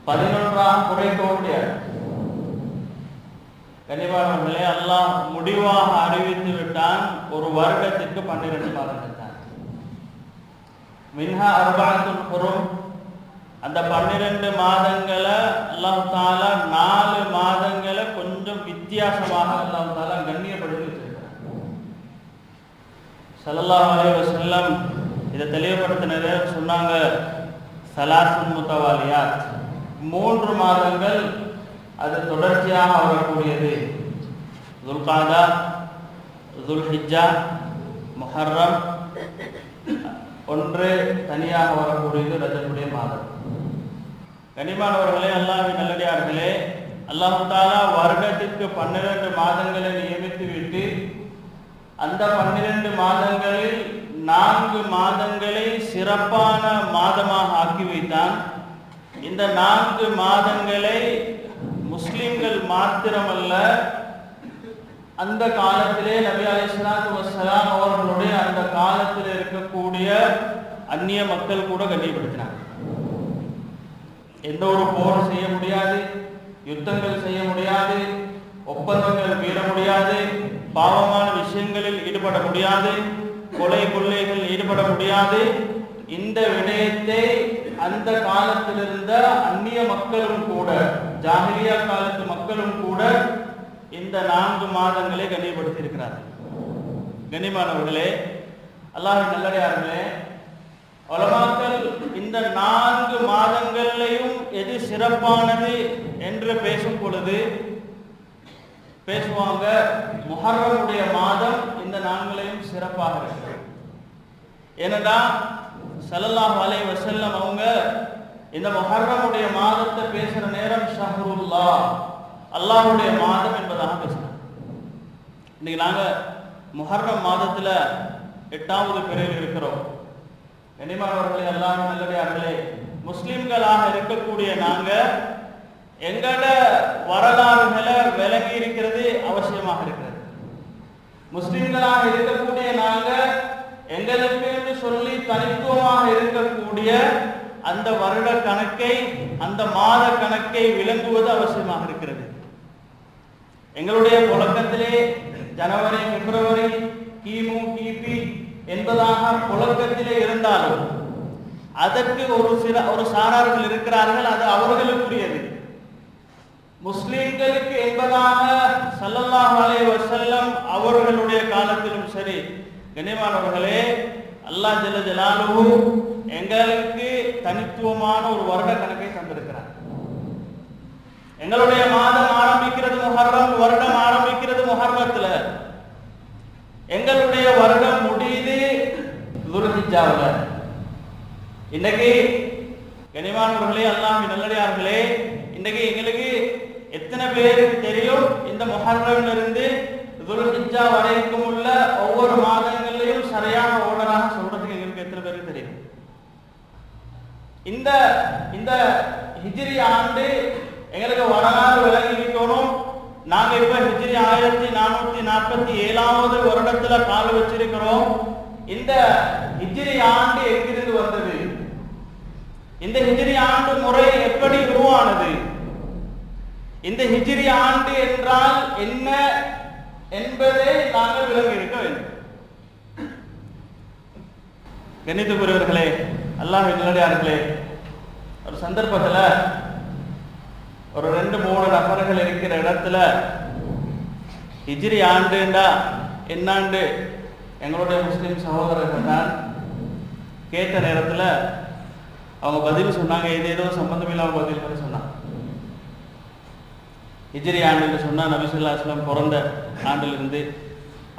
[SPEAKER 2] 11ஆக குறைக்கவும் முடியாது. கனிவானவர்களே, அல்லாஹ் முடிவாக அறிவித்து விட்டான், ஒரு வருடத்திற்கு 12 மாதங்கள் தான். மின்ஹா அர்பஅத்துல் ஹுரும், அந்த 12 மாதங்களை அல்லாஹ் தஆலா 4 மாதங்களை கொஞ்சம் வித்தியாசமாக அல்லாஹ் தஆலா கண்ணியப்படுத்தி வச்சிருக்கிறார். ஸல்லல்லாஹு அலைஹி வஸல்லம் இதை தெளிவுபடுத்தினது சொன்னாங்க, ஸலாசுன் முத்தவாலியாத், 3 மாதங்கள் அது தொடர்ச்சியாக வரக்கூடியது. துல்காதா, துல்ஹிஜ்ஜா, முஹர்ரம், ஒன்று தனியாக வரக்கூடியது ரஜபுடைய மாதம். கனிமானவர்களே, அல்லாஹ்வின் நல்லடியார்களே, அல்லாஹ் தஆலா வருடத்திற்கு 12 மாதங்களை நியமித்து விட்டு அந்த 12 மாதங்களில் 4 மாதங்களை சிறப்பான மாதமாக ஆக்கி வைத்தான். இந்த 4 மாதங்களை முஸ்லிம்கள் மாத்திரமல்ல, அந்த காலத்திலே நபி அலைஹிஸ்ஸலாத்து வஸ்ஸலாம் அவர்களுடைய அந்த காலத்தில் இருக்கக்கூடிய அந்நிய மக்கள் கூட கண்ணியப்படுத்தினாங்க. எந்த ஒரு போர் செய்ய முடியாது, யுத்தங்கள் செய்ய முடியாது, ஒப்பந்தங்கள் மீற முடியாது, பாவமான விஷயங்களில் ஈடுபட முடியாது, கொலை கொள்ளைகள் ஈடுபட முடியாது. இந்த விடயத்தை அந்த காலத்தில் இருந்த அந்நிய மக்களும் கூட, ஜாஹிலியா காலத்து மக்களும் கூட இந்த 4 மாதங்களை கண்ணியப்படுத்தி இருக்கிறார்கள். கண்ணியமானவர்களே, அல்லாஹ்வின் நல்லடியார்களே, உலமாக்கள் இந்த 4 மாதங்களையும் எது சிறப்பானது என்று பேசும் பொழுது பேசுவாங்க, முஹர்ரமுடைய மாதம் இந்த 4 சிறப்பாக இருக்கிறது. ஏனென்றா ஸல்லல்லாஹு அலைஹி வஸல்லம் அவங்க இந்த முஹர்ரமுடைய மாதத்தை பேசுற நேரம் ஷஹ்ருல்லாஹ், அல்லாஹ்வுடைய மாதம் என்பதாக பேசுறாங்க. இன்னைக்கு நாங்க முஹர்ரம் மாதத்துல 8வது பிறையில் இருக்கிறோம். கண்ணியமானவர்களே, அல்லாஹ்வின் நல்லடியார்களே, முஸ்லிம்களாக இருக்கக்கூடிய நாங்க எங்கட வரலாறுகளை விளங்கி இருக்கிறது அவசியமாக இருக்கிறது. முஸ்லிம்களாக இருக்கக்கூடிய நாங்க எங்களுக்கு என்று சொல்லி தனித்துவமாக இருக்கக்கூடிய அந்த வருட கணக்கை, அந்த மாத கணக்கை விளங்குவது அவசியமாக இருக்கிறது. எங்களுடைய புழக்கத்திலே ஜனவரி, பிப்ரவரி, கிமு, கிபி என்பதாக புழக்கத்திலே இருந்தாலும் அதற்கு ஒரு சாரார்கள் இருக்கிறார்கள், அது அவர்களுக்குரியது. முஸ்லிம்களுக்கு என்பதாக ஸல்லல்லாஹு அலைஹி வஸல்லம் அவர்களுடைய காலத்திலும் சரி, கண்ணியமானவர்களே, அல்லாஹ் ஜல்ல ஜலாலுஹு எங்களுக்கு தனித்துவமான ஒரு வருட கணக்கை தந்திருக்கிறார். எங்களுடைய மாதம் ஆரம்பிக்கிறது முஹர்ரம், வருடம் ஆரம்பிக்கிறது முஹர்ரத்துல, எங்களுடைய வருடம் முடியுது துல்ஹிஜ்ஜாவுல. இன்னைக்கு கண்ணியமானவர்களே, அல்லாஹ்வின் நல்லடியார்களே, இன்னைக்கு எங்களுக்கு எத்தனை பேருக்கு தெரியும் இந்த முஹர்ரம்ல இருந்து துல்ஹிஜ்ஜா வரைக்கும் உள்ள ஒவ்வொரு மாதங்களையும் சரியான ஓர்டராக சொல்றதுக்கு எங்களுக்கு எத்தனை பேருக்கு தெரியும்? இந்த இந்த ஹிஜ்ரி ஆண்டு எங்களுக்கு வரலாறு விளங்கி இருக்கணும். நாங்க இப்ப ஹிஜ்ரி 1447வது வருடத்துல கால் வச்சிருக்கிறோம். இந்த ஹிஜ்ரி ஆண்டு எங்கிருந்து வந்தது? இந்த ஹிஜ்ரி ஆண்டு முறை எப்படி உருவானது? இந்த ஹிஜ்ரி ஆண்டு என்றால் என்ன என்பதை நாங்கள் விளங்கி இருக்க வேண்டும். கண்ணியத்துக்குரியவர்களே, அல்லாஹ்வின் நல்லடியார்களே, ஒரு சந்தர்ப்பத்தில் ஒரு 2-3 நபர்கள் இருக்கிற இடத்துல ஹிஜ்ரி ஆண்டுண்டா என்னாண்டு எங்களுடைய முஸ்லிம் சகோதரர்கள் தான் கேட்ட நேரத்தில் அவங்க பதில் சொன்னாங்க. இது ஏதோ சம்பந்தம் இல்லாமல் பதில் பண்ணி சொன்னாங்க. ஹிஜ்ரி ஆண்டுன்னு சொன்னால் நபி ஸல்லல்லாஹு அலைஹி வஸல்லம் பிறந்த ஆண்டிலிருந்து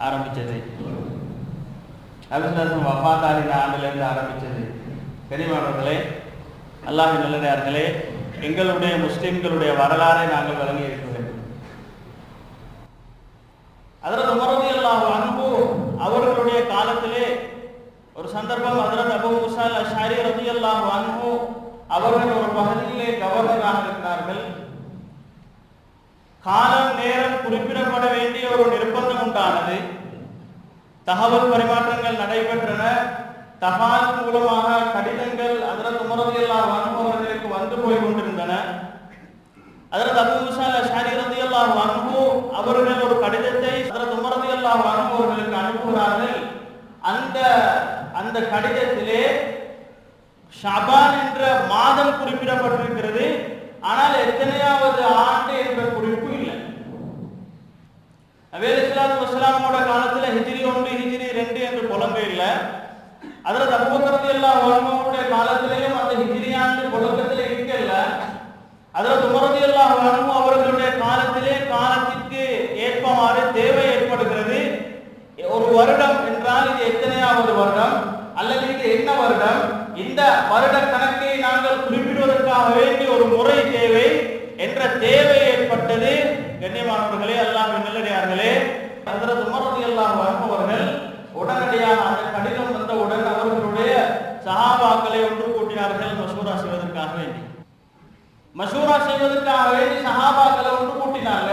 [SPEAKER 2] ஆரம்பித்தது, நபி ஸல்லல்லாஹு அலைஹி வஸல்லம் வஃபாத்தாகின ஆண்டிலிருந்து ஆரம்பித்தது. கனிமானவர்களே, அல்லாஹ்வின் நல்லடியார்களே, எங்களுடைய முஸ்லிம்களுடைய வரலாறை நாங்கள் வழங்கி இருக்க வேண்டும். ஹஜ்ரத் உமர் ரலியல்லாஹு அன்ஹு அவர்களுடைய காலத்திலே ஒரு சந்தர்ப்பம், ஹஜ்ரத் அபூ மூஸா அல்-அஷ்அரி ரலியல்லாஹு அன்ஹு அவர்கள் ஒரு பகுதியிலே கவர்னராக இருக்கிறார்கள். காலம் நேரம் குறிப்பிடப்பட வேண்டிய ஒரு நிர்பந்தம் உண்டானது. தகவல் பரிமாற்றங்கள் நடைபெற்றன. தபால் மூலமாக கடிதங்கள் ஹஜ்ரத் உமர் ரலியல்லாஹு அன்ஹு அவர்களுக்கு வந்து போய் கொண்டிருந்தன. ஹஜ்ரத் அபூ மூஸா அல்-அஷ்அரி ரலியல்லாஹு அன்ஹு அவர்கள் ஒரு கடிதத்தை ஹஜ்ரத் உமர் ரலியல்லாஹு அன்ஹு அவர்களுக்கு அனுப்புகிறார்கள். அந்த கடிதத்திலே ஷஅபான் என்ற மாதம் குறிப்பிடப்பட்டிருக்கிறது. ஆனால் எத்தனையாவது ஆண்டு என்ற குறிப்பு இல்லை. நபி ஸல்லல்லாஹு அலைஹி வஸல்லமோட காலத்தில் ஹிஜ்ரி 1, ஹிஜ்ரி 2 என்று புலம்பே இல்லை. ஹஜ்ரத் அபூபக்கர் ரலியல்லாஹு அன்ஹுவுடைய காலத்திலேயும் அந்த ஹிஜ்ரி ஆண்டு புழக்கத்தில் இருக்கல. ஹஜ்ரத் உமர் ரலியல்லாஹு அன்ஹு அவர்களுடைய காலத்திலே காலத்திற்கு ஏற்பமாறு தேவை ஏற்படுகிறது. ஒரு வருடம் என்றால் இது எத்தனையாவது வருடம் அல்லது இது என்ன வருடம், இந்த வருட கணக்கை நாங்கள் குறிப்பிடுவதற்காக வேண்டிய ஒரு முறை தேவை என்ற தேவை ஏற்பட்டது. கண்ணியமானவர்களே, அல்லாஹ்வின் நல்லடியார்களே, ஹஜ்ரத் உமர் ரலியல்லாஹு அன்ஹு அவர்கள் உடனடியாக அந்த கடிதம் வந்தவுடன் அவர்களுடைய சஹாபாக்களை ஒன்று கூட்டினார்கள். மஷூரா செய்வதற்காக வேண்டி சஹாபாக்களை ஒன்று கூட்டினாங்க.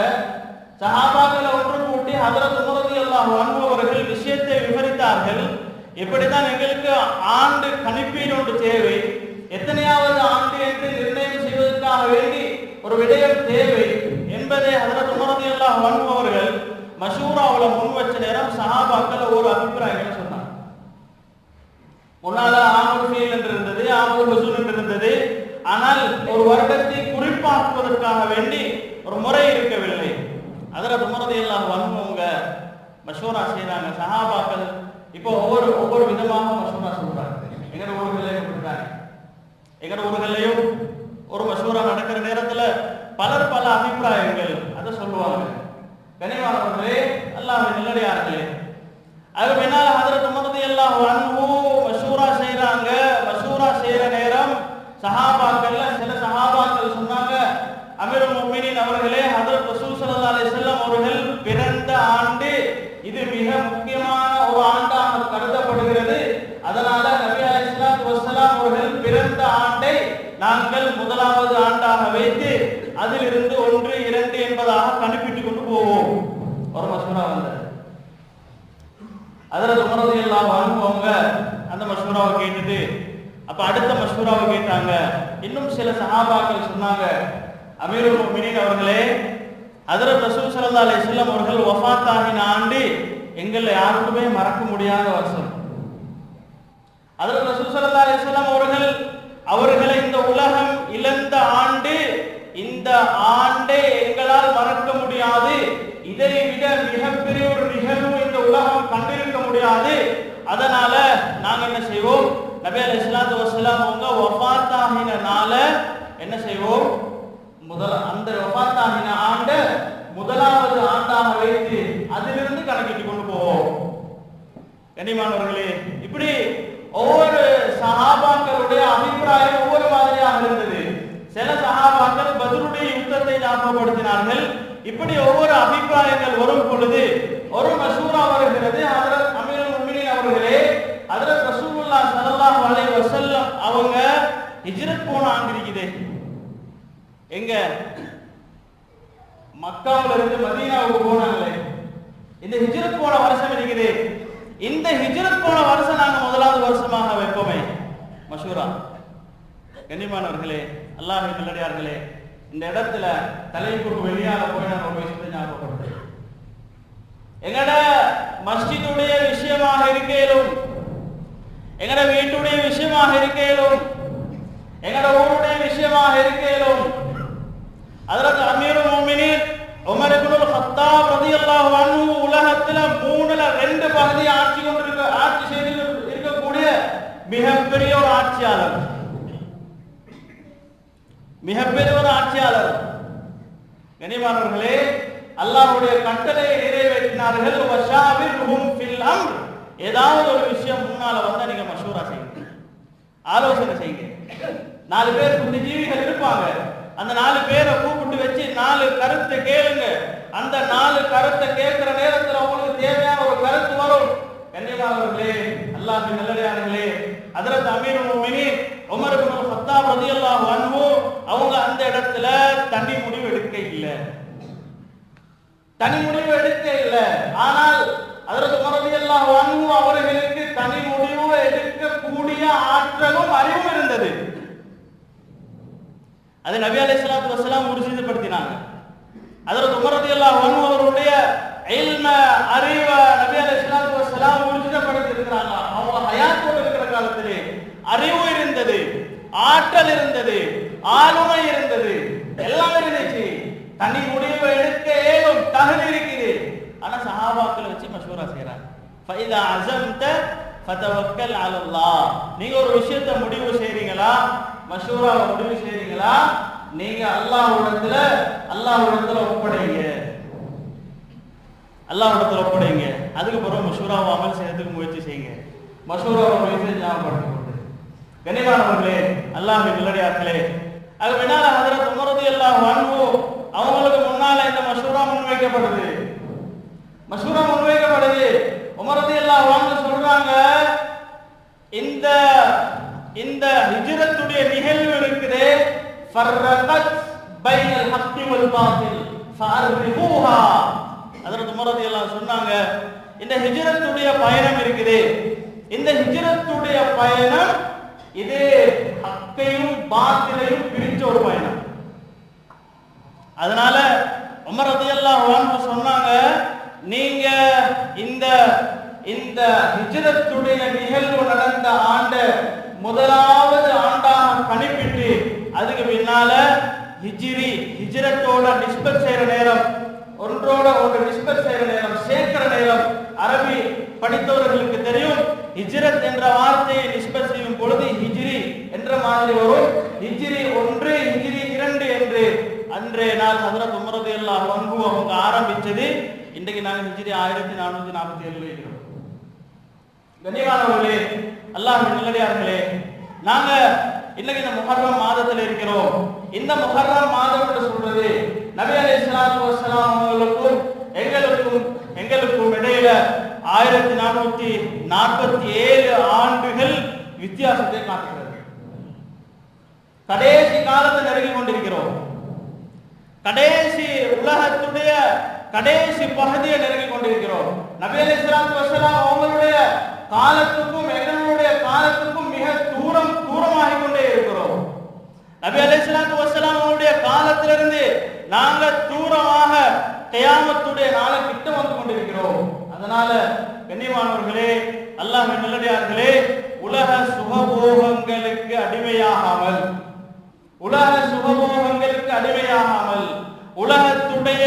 [SPEAKER 2] சஹாபாக்களை ஒன்று கூட்டி ஹஜ்ரத் உமர் ரலியல்லாஹு அன்ஹு அவர்கள் விஷயத்தை விவரித்தார்கள். இப்படித்தான் எங்களுக்கு ஆண்டு கணிப்பீடு ஒன்று தேவை, எத்தனையாவது ஆண்டு என்று நிர்ணயம் செய்வதற்காக வேண்டி ஒரு விடயம் தேவை என்பதை ஹஜ்ரத் உமர் ரலியல்லாஹு அன்ஹு அவர்கள் மஷூராவுல முன் வச்ச நேரம் சஹாபாக்கள் ஒரு அபிப்பிராயங்களை சொன்னாங்க. முன்னால ஆமுல் ஃபீல் என்று இருந்தது, ஆமுல் ஹுசூன் என்று இருந்தது. ஆனால் ஒரு வருடத்தை குறிப்பாக்குவதற்காக வேண்டி ஒரு முறை இருக்கவில்லை. ஹஜ்ரத் உமர் ரலியல்லாஹு அன்ஹு அவங்க மஷூரா செய்றாங்க. சஹாபாக்கள் இப்போ ஒவ்வொரு விதமாக மஷூரா சொல்றாங்க. எங்கட ஊர்களையும் ஒரு மஷூரா நடக்கிற நேரத்துல பலர் பல அபிப்பிராயங்கள் அதை சொல்லுவாங்க. கனிவானவர்களே, அல்லாஹ்வின் நல்லடியார்களே, அதுக்கு பின்னால ஹஜ்ரத் உமர் ரலியல்லாஹு அன்ஹு மஷூரா செய்றாங்க. மஷூரா செய்யற நேரம் சஹாபாக்கள்ல சில சஹாபாக்கள் சொன்னாங்க, அமீருல் முஃமினீன் அவர்களே, ஹஜ்ரத் ரசூல் ஸல்லல்லாஹு அலைஹி வஸல்லம் அவர்கள் பிறந்த ஆண்டு இது மிக முக்கியமான ஒரு ஆண்டாக கருதப்படுகிறது. அதனால நபி அலைஹிஸ்ஸலாத்து வஸ்ஸலாம் அவர்கள் பிறந்த ஆண்டை நாங்கள் முதலாவது ஆண்டாக வைத்து அதிலிருந்து 1, 2 என்பதாக கணிப்பிட்டு கொண்டு போவோம். ஒரு மசூரா வந்தது. ஹஜ்ரத் உமர் ரலியல்லாஹு அன்ஹு அவங்க அந்த மஷ்வராவை கேட்டுட்டு அப்ப அடுத்த மஷ்வராவை கேட்டாங்க. இன்னும் சில சஹாபாக்கள் சொன்னாங்க, அமீருல் முஃமினீன் அவர்களே, ஹஜ்ரத் ரசூல் ஸல்லல்லாஹு அலைஹி வஸல்லம் அவர்கள் வஃபாத் ஆகின ஆண்டு எங்களை யாருக்குமே மறக்க முடியாத வருஷம். ஹஜ்ரத் ரசூல் ஸல்லல்லாஹு அலைஹி வஸல்லம் அவர்களை இந்த உலகம் இழந்த ஆண்டு, இந்த ஆண்டை எங்களால் மறக்க முடியாது. இதை விட மிகப்பெரிய ஒரு நிகழ்வு இந்த உலகம் கண்டிருக்க முடியாது. அதனால நாங்க என்ன செய்வோம், நபி அலைஹிஸ்ஸலாத்து வஸலாம் அவங்க வஃபாத் ஆகின நாள என்ன செய்வோம், அந்த வஃபாத் ஆகின ஆண்டு முதலாவது ஆண்டாக வைத்து அதிலிருந்து கணக்கிட்டு கொண்டு போவோம். கண்ணியமானவர்களே, இப்படி ஒவ்வொரு சஹாபாக்களுடைய அபிப்பிராயம் ஒவ்வொரு மாதிரியாக இருந்தது. சில சஹாபாக்கள் பத்ருடைய யுத்தத்தை ஞாபகப்படுத்தினார்கள். இப்படி ஒவ்வொரு அபிப்பிராயங்கள் வரும் பொழுது ஒரு மஷூரா வருகிறது. ஹஜ்ரத் அமீருல் முஃமினீன் அவர்களே, ஹஜ்ரத் ரசூலுல்லாஹ் ஸல்லல்லாஹு அலைஹி வஸல்லம் அவங்க ஹிஜ்ரத் போன ஆண்டு இருக்குது. எங்க மக்காவுல இருந்து மதீனாவுக்கு போனாங்களே, இந்த ஹிஜ்ரத் போன வருஷம் இருக்குது. இந்த ஹிஜ்ரத் போன வருஷம் நாங்க முதலாவது வருஷமாக வைப்போமே மஷூரா. கண்ணியமானவர்களே, அல்லாஹ்வின் நல்லடியார்களே, இந்த இடத்துல தலைப்புக்கு வெளியால போய் நான் ஒரு விஷயத்தை ஞாபகப்படுத்துறேன். எங்கட மஸ்ஜிதுடைய விஷயமாக இருக்கையிலும், எங்கட வீட்டுடைய விஷயமாக இருக்கையிலும், எங்கட ஊருடைய விஷயமாக இருக்கையிலும், ஹஜ்ரத் அமீருல் முஃமினீன் உமர் இப்னுல் கத்தாப் ரலியல்லாஹு அன்ஹு உலகத்துல 2 பகுதி ஆட்சி செய்து இருக்கக்கூடிய மிகப்பெரிய ஒரு ஆட்சியாளர், மிகப்பெரிய ஒரு ஆட்சியாளர். கண்ணியமானவர்களே, அல்லாஹ்வுடைய கட்டளையை நிறைவேற்றினார்கள். வஷாவிர்ஹும் ஃபில் அம்ர், ஏதாவது ஒரு விஷயம் முன்னால வந்தா நீங்க மஷூரா செய்யுங்க, ஆலோசனை செய்யுங்க. 4 பேர் புத்திஜீவிகள் இருப்பாங்க, அந்த 4 பேரை கூப்பிட்டு வச்சு 4 கருத்தை கேளுங்க. அந்த 4 கருத்தை கேட்கிற நேரத்தில் உங்களுக்கு தேவையான ஒரு கருத்து வரும். கண்ணியமானவர்களே, அல்லாஹ்வின் நல்லடியார்களே, ஹஜ்ரத் அமீருல் முஃமினீன் உமர் இப்னுல் கத்தாப் ரலியல்லாஹு அன்ஹு அவங்க அந்த இடத்துல தனி முடிவு எடுக்க இல்லை. ஆனால் ஹஜ்ரத் உமர் ரலியல்லாஹு அன்ஹு அவர்களுக்கு தனி முடிவு எடுக்கக்கூடிய ஆற்றலும் அறிவும் இருந்தது. அது நபி அலைஹிஸ்ஸலாத்து வஸலாம் உறுதிப்படுத்தினாங்க. ஹஜ்ரத் உமர் ரலியல்லாஹு அன்ஹு அவருடைய இல்ம அறிவ நபி அலைஹிஸ்ஸலாத்து வஸலாம் உறுதிப்படுத்தி இருக்கிறாங்க. அவங்க ஹயாத்தோடு இருக்கிற காலத்திலே அறிவு இருந்தது, ஆற்றல் இருந்தது, ஆளுமை இருந்தது, எல்லாம் இருந்துச்சு. தனி முடிவு எடுக்க ஏதும் தகுதி இருக்குது. ஆனா சஹாபாக்களை வச்சு மஷ்வரா செய்றாங்க. ஃபைதா அஸம்த ஃபதவக்கல் அலல்லாஹ், நீங்க ஒரு விஷயத்தை முடிவு செய்றீங்களா, மஷூராவை முடிவு செய்றீங்களா, நீங்க அல்லாஹ்விடத்துல ஒப்படைங்க, அல்லாஹ்விடத்துல ஒப்படைங்க. அதுக்கு பிறகு மஷூராவை அமல் செய்யறதுக்கு முயற்சி செய்யுங்க. மஷூராவை முயற்சி ஞாபகப்படுத்திக் கொண்டு கண்ணியமானவர்களே, அல்லாஹ்வின் நல்லடியார்களே, அது பின்னால ஹஜ்ரத் உமர் ரலியல்லாஹு அன்ஹு அவங்களுக்கு முன்னால இந்த மஷூரா முன்வைக்கப்படுது. உமர் ரலியல்லாஹு அன்ஹு சொல்றாங்க, இந்த ஹிஜ்ரத்துடைய நிகழ்வு இருக்குதே, ஃபர்ரகத் பைனல் ஹக்கி வல் பாத்தில் ஃபஅர்ரிஹூஹா. ஹஜ்ரத் உமர் ரலியல்லாஹு சொன்னாங்க, இந்த ஹிஜ்ரத்துடைய பயணம் இருக்குதே, இந்த ஹிஜ்ரத்துடைய பயணம் இது ஹக்கையும் பாத்திலையும் பிரிச்ச ஒரு பயணம். அதனால உமர் ரலியல்லாஹு அன்ஹு சொன்னாங்க, நீங்க இந்த ஹிஜ்ரத்துடைய நிகழ்வு நடந்த ஆண்டு முதலாவது ஆண்டாக கணிப்பிட்டு அதுக்கு பின்னால ஹிஜ்ரத்தோட நிஸ்பத் செய்யற நேரம், ஒன்றோட ஒன்று நிஸ்பத் செய்யற நேரம், சேர்க்கிற நேரம், அரபி படித்தவர்களுக்கு தெரியும். ஹிஜ்ரத் என்ற வார்த்தையை நிஸ்பத் செய்யும் பொழுது ஹிஜ்ரி என்ற மாதிரி வரும். ஹிஜ்ரி 1, ஹிஜ்ரி 2 என்று அன்றைய நாள் ஹஜ்ரத் உமர் ரலியல்லாஹு அன்ஹு அவங்க ஆரம்பிச்சது. இன்றைக்கு நாங்கள் ஹிஜ்ரி 1447 இருக்கிறோம். கண்ணியமானவர்களே, அல்லாஹ்வின் நல்லடியார்களே, நாங்க இன்னைக்கு இந்த முஹர்ரம் மாதத்தில் இருக்கிறோம். இந்த முஹர்ரம் மாதம் என்று சொல்றது நபி அலைஹிஸ்ஸலாத்து வஸலாம் அவர்களுக்கும் எங்களுக்கும் இடையில 1447 ஆண்டுகள் வித்தியாசத்தை காட்டுகிறது. கடைசி காலத்தை நெருங்கி கொண்டிருக்கிறோம். கடைசி உலகத்துடைய கடைசி பகுதியை நெருங்கி கொண்டிருக்கிறோம். நபி அலைஹிஸ்ஸலாத்து வஸலாம் அவங்களுடைய காலத்துக்கும் எங்களுடைய காலத்துக்கும் மிக தூரமாகிக் கொண்டே இருக்கிறோம். நபி அலைஹிஸ்ஸலாத்து வஸலாம் அவருடைய காலத்திலிருந்து நாங்க தூரமாக கியாமத்துடைய நாளை கிட்ட வந்து கொண்டிருக்கிறோம். அதனால கண்ணியமானவர்களே, அல்லாஹ்வின் நல்லடியார்களே, உலக சுகபோகங்களுக்கு அடிமையாகாமல், உலகத்துடைய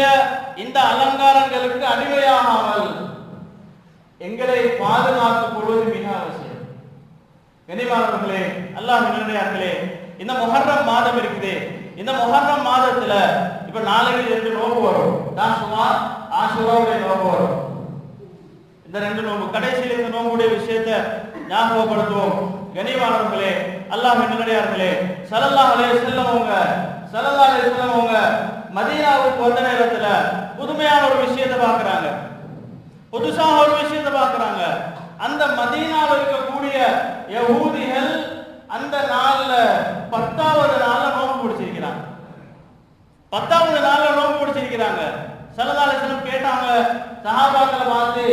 [SPEAKER 2] இந்த அலங்காரங்களுக்கு அடிமையாகாமல் எங்களை பாதுகாத்துக் கொள்வது மிக அவசியம். கண்ணியமானவர்களே, அல்லாஹ்வின் நல்லடியார்களே, இந்த முஹர்ரம் மாதம் இருக்குது. இந்த முஹர்ரம் மாதத்துல இப்ப நாளைக்கு 2 நோன்பு வரும். ஆஷுராவுடைய நோன்பு வரும். இந்த 2 நோன்பு கடைசியில் இந்த நோன்புடைய விஷயத்தை ஞாபகப்படுத்துவோம். கண்ணியமானவர்களே, அல்லாஹ்வின் நல்லடியார்களே, ஸல்லல்லாஹு அலைஹி வஸல்லம் அவங்க மதீனாவுக்கு வந்த நேரத்துல புதுமையான ஒரு விஷயத்தை பார்க்கறாங்க. புதுசாக ஒரு விஷயத்தை பார்க்கறாங்க. அந்த மதீனாவில் இருக்கக்கூடிய யஹூதிகள் அந்த நாள்ல 10வது நாள்ல நோன்பு பிடிச்சிருக்கிறாங்க. 10வது நாள்ல நோன்பு பிடிச்சிருக்கிறாங்க. ஸல்லல்லாஹு அலைஹி வஸல்லம் கேட்டாங்க, சஹாபாக்களை பார்த்து,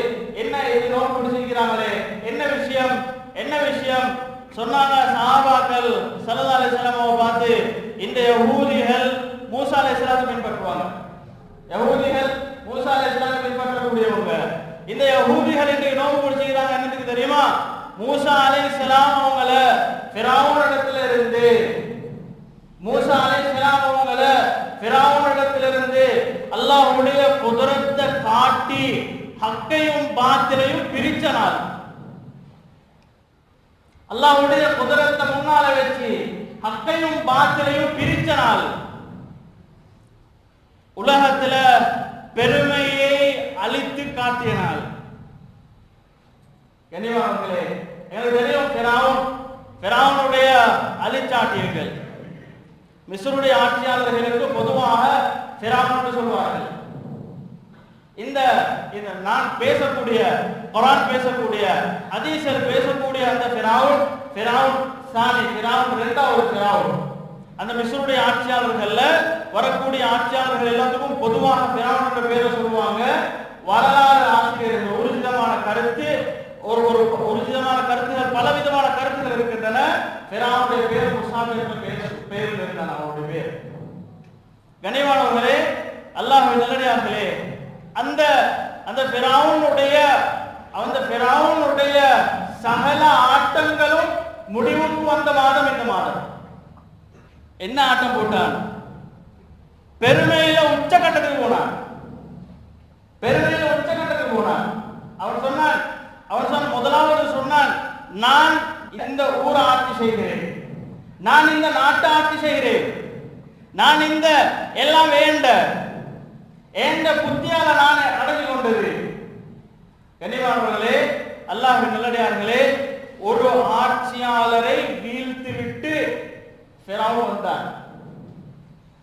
[SPEAKER 2] என்ன இது நோன்பு பிடிச்சிருக்கிறாங்களே, என்ன விஷயம் சொன்னாங்க. சஹாபாக்கள் ஸல்லல்லாஹு அலைஹி வஸல்லம் பார்த்து, இந்த யஹூதிகள் மூசா அலைஹிஸ்ஸலாத்தை பின்பற்றுவாங்க. யஹூதிகள் மூசா அலைஹிஸ்ஸலாத்தை பின்பற்றக்கூடியவங்க. இந்த யஹூதிகள் இன்றைக்கு நோன்பு பிடிச்சிருக்கிறாங்க. என்னத்துக்கு தெரியுமா? மூசா அலைஹிஸ்ஸலாம் அவங்கள ஃபிரௌனிடத்திலிருந்து அல்லாஹ்வுடைய குதரத்தை காட்டி ஹக்கையும் பாத்திலையும் பிரிச்ச நாள். அல்லாஹ்வுடைய குதரத்தை முன்னால வச்சு ஹக்கையும் பாத்திலையும் பிரிச்ச நாள். உலகத்துல பெருமையை அழித்து காட்டிய நாள். கண்ணியமானவர்களே, எனக்கு தெரியும் ஃபிரௌனுடைய அழிச்சாட்டியர்கள் மிஸ்ருடைய ஆட்சியாளர்களுக்கு பொதுவாக ஃபிரௌன் என்று சொல்வார்கள். இந்த நான் பேசக்கூடிய குர்ஆன் பேசக்கூடிய ஹதீஸில் பேசக்கூடிய அந்த ஃபிரௌன் இரண்டாவது ஃபிரௌன், அந்த மிஸ்ருடைய ஆட்சியாளர்கள்ல வரக்கூடிய ஆட்சியாளர்கள் எல்லாத்துக்கும் பொதுவாக ஃபிரௌன் என்ற பெயரை சொல்லுவாங்க. வரலாறு ஆசிரியர்கள் ஒரு விதமான கருத்து, ஒரு விதமான கருத்துகள், பலவிதமான கருத்துகள் இருக்கின்றன. ஃபிரௌனுடைய பேர் முஸாப் என்ற பெயரில் இருந்தான் அவருடைய பேர். கண்ணியமானவர்களே, அல்லாஹ்வின் நல்லடியார்களே, அந்த ஃபிரௌனுடைய சகல ஆட்டங்களும் முடிவுக்கு வந்த மாதம் இந்த மாதம். என்ன ஆட்டம் போட்டான்? பெருமையில உச்சகட்டத்துக்கு போனான். அவன் முதலாவது சொன்னான், நான் இந்த ஊரை ஆட்சி செய்கிறேன், நான் இந்த நாட்டை ஆட்சி செய்கிறேன், நான் இந்த எல்லாம் ஏண்ட புத்தியால நான் அடங்கி கொண்டது. கண்ணியமானவர்களே, அல்லாஹ்வின் நல்லடியார்களே, ஒரு ஆட்சியாளரை வீழ்த்து விட்டு ஃபிரௌன் வந்தான்.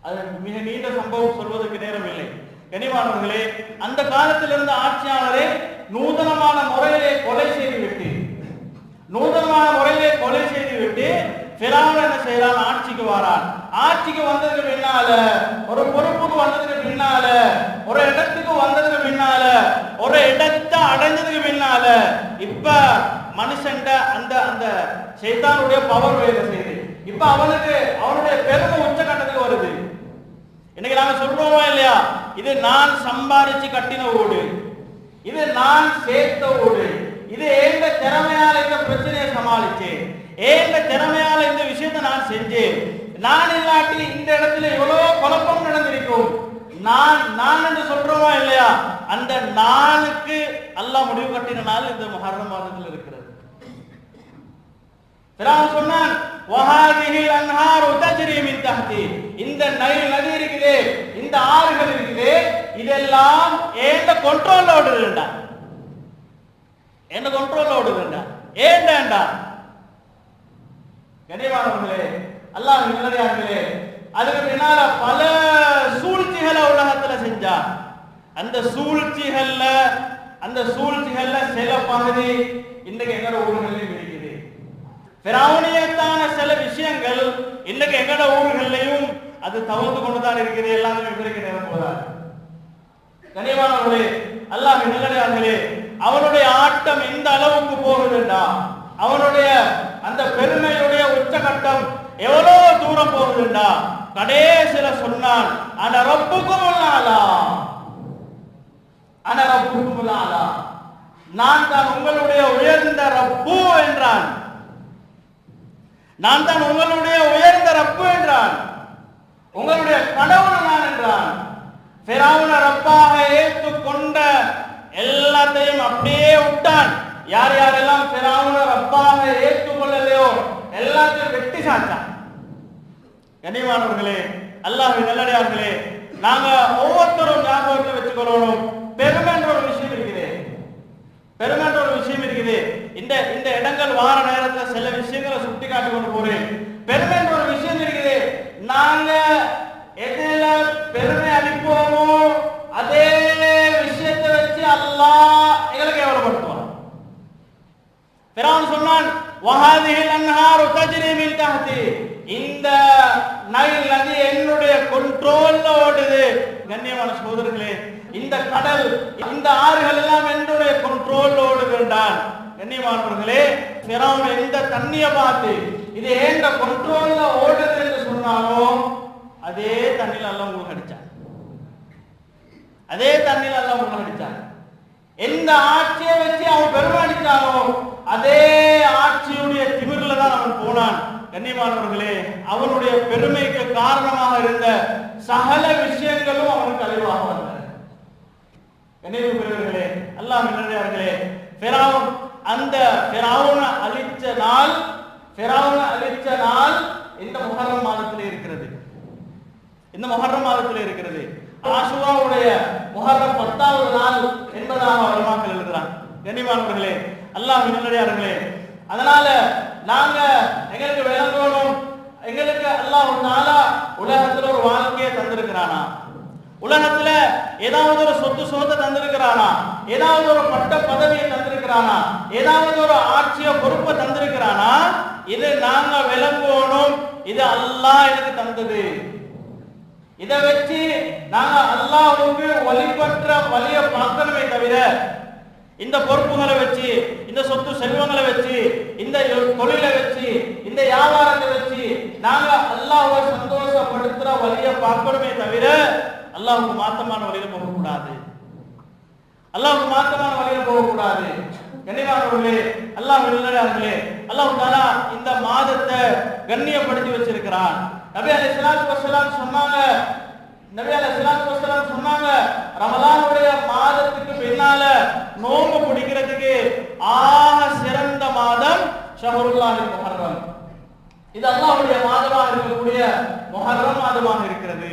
[SPEAKER 2] அது மிக நீண்ட சம்பவம், சொல்வதற்கு நேரம் இல்லை. கண்ணியமானவர்களே, அந்த காலத்தில் இருந்த ஆட்சியாளரை நூதனமான முறையிலே கொலை செய்துவிட்டு ஃபிரௌன் என்ன செய்யறான்? ஆட்சிக்கு வரான். ஆட்சிக்கு வந்ததுக்கு பின்னால, ஒரு பொறுப்புக்கு வந்ததுக்கு பின்னால, ஒரு இடத்துக்கு வந்ததுக்கு பின்னால, ஒரு இடத்தை அடைஞ்சதுக்கு பின்னால, இப்ப மனுஷன்ட அந்த சைத்தானுடைய பவர் வேலை செய்யுது. இப்ப அவனுடைய பெருமை உச்சகட்டத்துக்கு வருது. இன்னைக்கு நாம சொல்றோமா இல்லையா? இது நான் சம்பாதிச்சு கட்டின வீடு, இது நான் சேர்த்த வீடு, இது ஏண்ட திறமையால இந்த பிரச்சனையை சமாளிச்சேன், ஏண்ட திறமையால இந்த விஷயத்தை நான் செஞ்சேன், நான் இல்லாட்டி இந்த இடத்துல எவ்வளவோ குழப்பம் நடந்திருக்கும். நான் என்று சொல்றோமா இல்லையா? அந்த நானுக்கு அல்லாஹ் முடிவு கட்டின நாள் இந்த முஹர்ரம் மாதத்தில் இருக்கிறது. ஃபிரௌன் சொன்னான், வஹாதிஹில் அன்ஹாரு தஜ்ரி மின் தஹ்தி, இந்த நைல் நதி இருக்குதே, இந்த ஆறுகள் இருக்குதே, இதெல்லாம் ஏண்ட கண்ட்ரோலோடு இருந்தா, ஏண்டா. கண்ணியமானவர்களே, அல்லாஹ்வின் நல்லடியார்களே, அதுக்கு பின்னால பல சூழ்ச்சிகளை உலகத்துல செஞ்சா. அந்த சூழ்ச்சிகள்ல சில பகுதி இன்றைக்கு எங்கட ஊர்களிலும் இருக்குது. ஃபிரௌனியத்தான சில விஷயங்கள் இன்றைக்கு எங்கட ஊர்களிலையும் அது தவிர்த்து கொண்டுதான் இருக்குது. எல்லாமே விவரிக்க நேரம் போதாது. கண்ணியமானவர்களே, அல்லாஹ்வின் நல்லடியார்களே, அவனுடைய ஆட்டம் எந்த அளவுக்கு போகுதுண்டா, அவனுடைய அந்த பெருமையுடைய உச்சகட்டம் எவ்வளவு தூரம் போகுதுண்டா, கடைசில சொன்னான் அன ரப்புக்கும் ஆலா, அன ரப்புக்கும் ஆலா, நான் தான் உங்களுடைய உயர்ந்த ரப்பு என்றான். நான் தான் உங்களுடைய உயர்ந்த ரப்பு என்றான், உங்களுடைய கடவுள் நான் என்றான். ஃபிரௌன ரப்பாக ஏற்றுக்கொண்ட எல்லாத்தையும் அப்படியே விட்டான். யார் யாரெல்லாம் ஃபிரௌன ரப்பாக ஏற்றுக்கொள்ளலையோ எல்லாத்தையும் வெட்டி சாச்சான். கண்ணியமானவர்களே, அல்லாஹ்வின் நல்லடியார்களே, நாங்க ஒவ்வொருத்தரும் ஞாபகத்தில் வச்சுக்கொள்ளணும், பெருமை என்ற ஒரு விஷயம் இருக்குது. பெருமை என்ற ஒரு விஷயம் இருக்குது. இந்த இந்த இடங்கள் வார நேரத்தில் சில விஷயங்களை சுட்டி காட்டி கொண்டு போறேன். பெருமை என்ற ஒரு விஷயம் இருக்குது. நாங்க எதுல பெருமை அளிப்போமோ அதே விஷயத்தை வச்சு அல்லாஹ் எங்களை கேவலப்படுத்துவான். ஃபிரௌன் சொன்னான் வஹாதிஹில் அன்ஹாரு தஜ்ரி மின் தஹ்தி, இந்த நைல் நதி என்னுடைய கண்ட்ரோல்ல ஓடுது. கண்ணியமான சகோதரர்களே, இந்த கடல் இந்த ஆறுகள் எல்லாம் என்னுடைய கண்ட்ரோல்ல ஓடுகின்றான். கண்ணியமானவர்களே, ஃபிரௌன் எந்த தண்ணியை பார்த்து இது ஏண்ட கண்ட்ரோல்ல ஓடுது என்று சொன்னாலும் அதே தண்ணியில் அல்லாஹ் உங்களுக்கு அடிச்சான். அதே தண்ணியில் அல்லாஹ் உங்களுக்கு அடிச்சான். எந்த ஆட்சியை வச்சு அவன் பெருமை அடித்தானோ அதே ஆட்சியுடைய திமிரில் தான் அவன் போனான். கண்ணியமானவர்களே, அவனுடைய பெருமைக்கு காரணமாக இருந்த சகல விஷயங்களும் அவனுக்கு அழிவாக வந்தன. கண்ணியமானவர்களே, அல்லாஹ்வின் நல்லடியார்களே, ஃபிரௌன் அந்த ஃபிரௌனை அழிச்ச நாள் இந்த முஹர்ரம் மாதத்திலே இருக்கிறது. இந்த முஹர்ரம் மாதத்திலே இருக்கிறது. ஆஷூராவுடைய முஹர்ரம் 10வது நாள் என்பதாக வலமாக்கள் எழுதுறாங்க. கண்ணியமானவர்களே, அல்லாஹ்வின் நல்லடியார்களே, அதனால நாங்க எங்களுக்கு விளங்கணும், எங்களுக்கு அல்லாஹ் தஆலா உலகத்துல ஒரு வாழ்க்கையை தந்திருக்கிறானா, உலகத்துல ஏதாவது ஒரு சொத்தை தந்திருக்கிறானா, ஏதாவது ஒரு பட்ட பதவியை தந்திருக்கிறானா, ஏதாவது ஒரு ஆட்சிய பொறுப்பை தந்திருக்கிறானா, இது நாங்க விளங்கணும், இது அல்லாஹ் எனக்கு தந்தது. இதை வச்சு நாங்க அல்லாஹ்வுக்கு வழிபற்ற வழியை பார்க்கணுமே தவிர இந்த பொறுப்புகளை வச்சு, இந்த சொத்து செல்வங்களை வச்சு, இந்த தொழிலை வச்சு, இந்த வியாபாரத்தை வச்சு நாங்க அல்லாஹ்வை சந்தோஷப்படுத்துற வழியை பார்க்கணுமே தவிர அல்லாஹ்வுக்கு மாத்தமான வழியில போகக்கூடாது. அல்லாஹ்வுக்கு மாத்தமான வழியில போகக்கூடாது. கண்ணியமானவர்களே, அல்லாஹ்வின் நல்லடியார்களே, அல்லாஹ் தஆலா இந்த மாதத்தை கண்ணியப்படுத்தி வச்சிருக்கிறான். நபி அலைஹிஸ்ஸலாத்து வஸலாம் சொன்னாங்க ரமலானுடைய மாதத்துக்கு பின்னால நோன்பு பிடிக்கிறதுக்கு ஆக சிறந்த மாதம் ஷஹ்ருல்லாஹில் முஹர்ரம். இது அல்லாஹ்வுடைய மாதமாக இருக்கக்கூடிய முஹர்ரம் மாதமாக இருக்கிறது.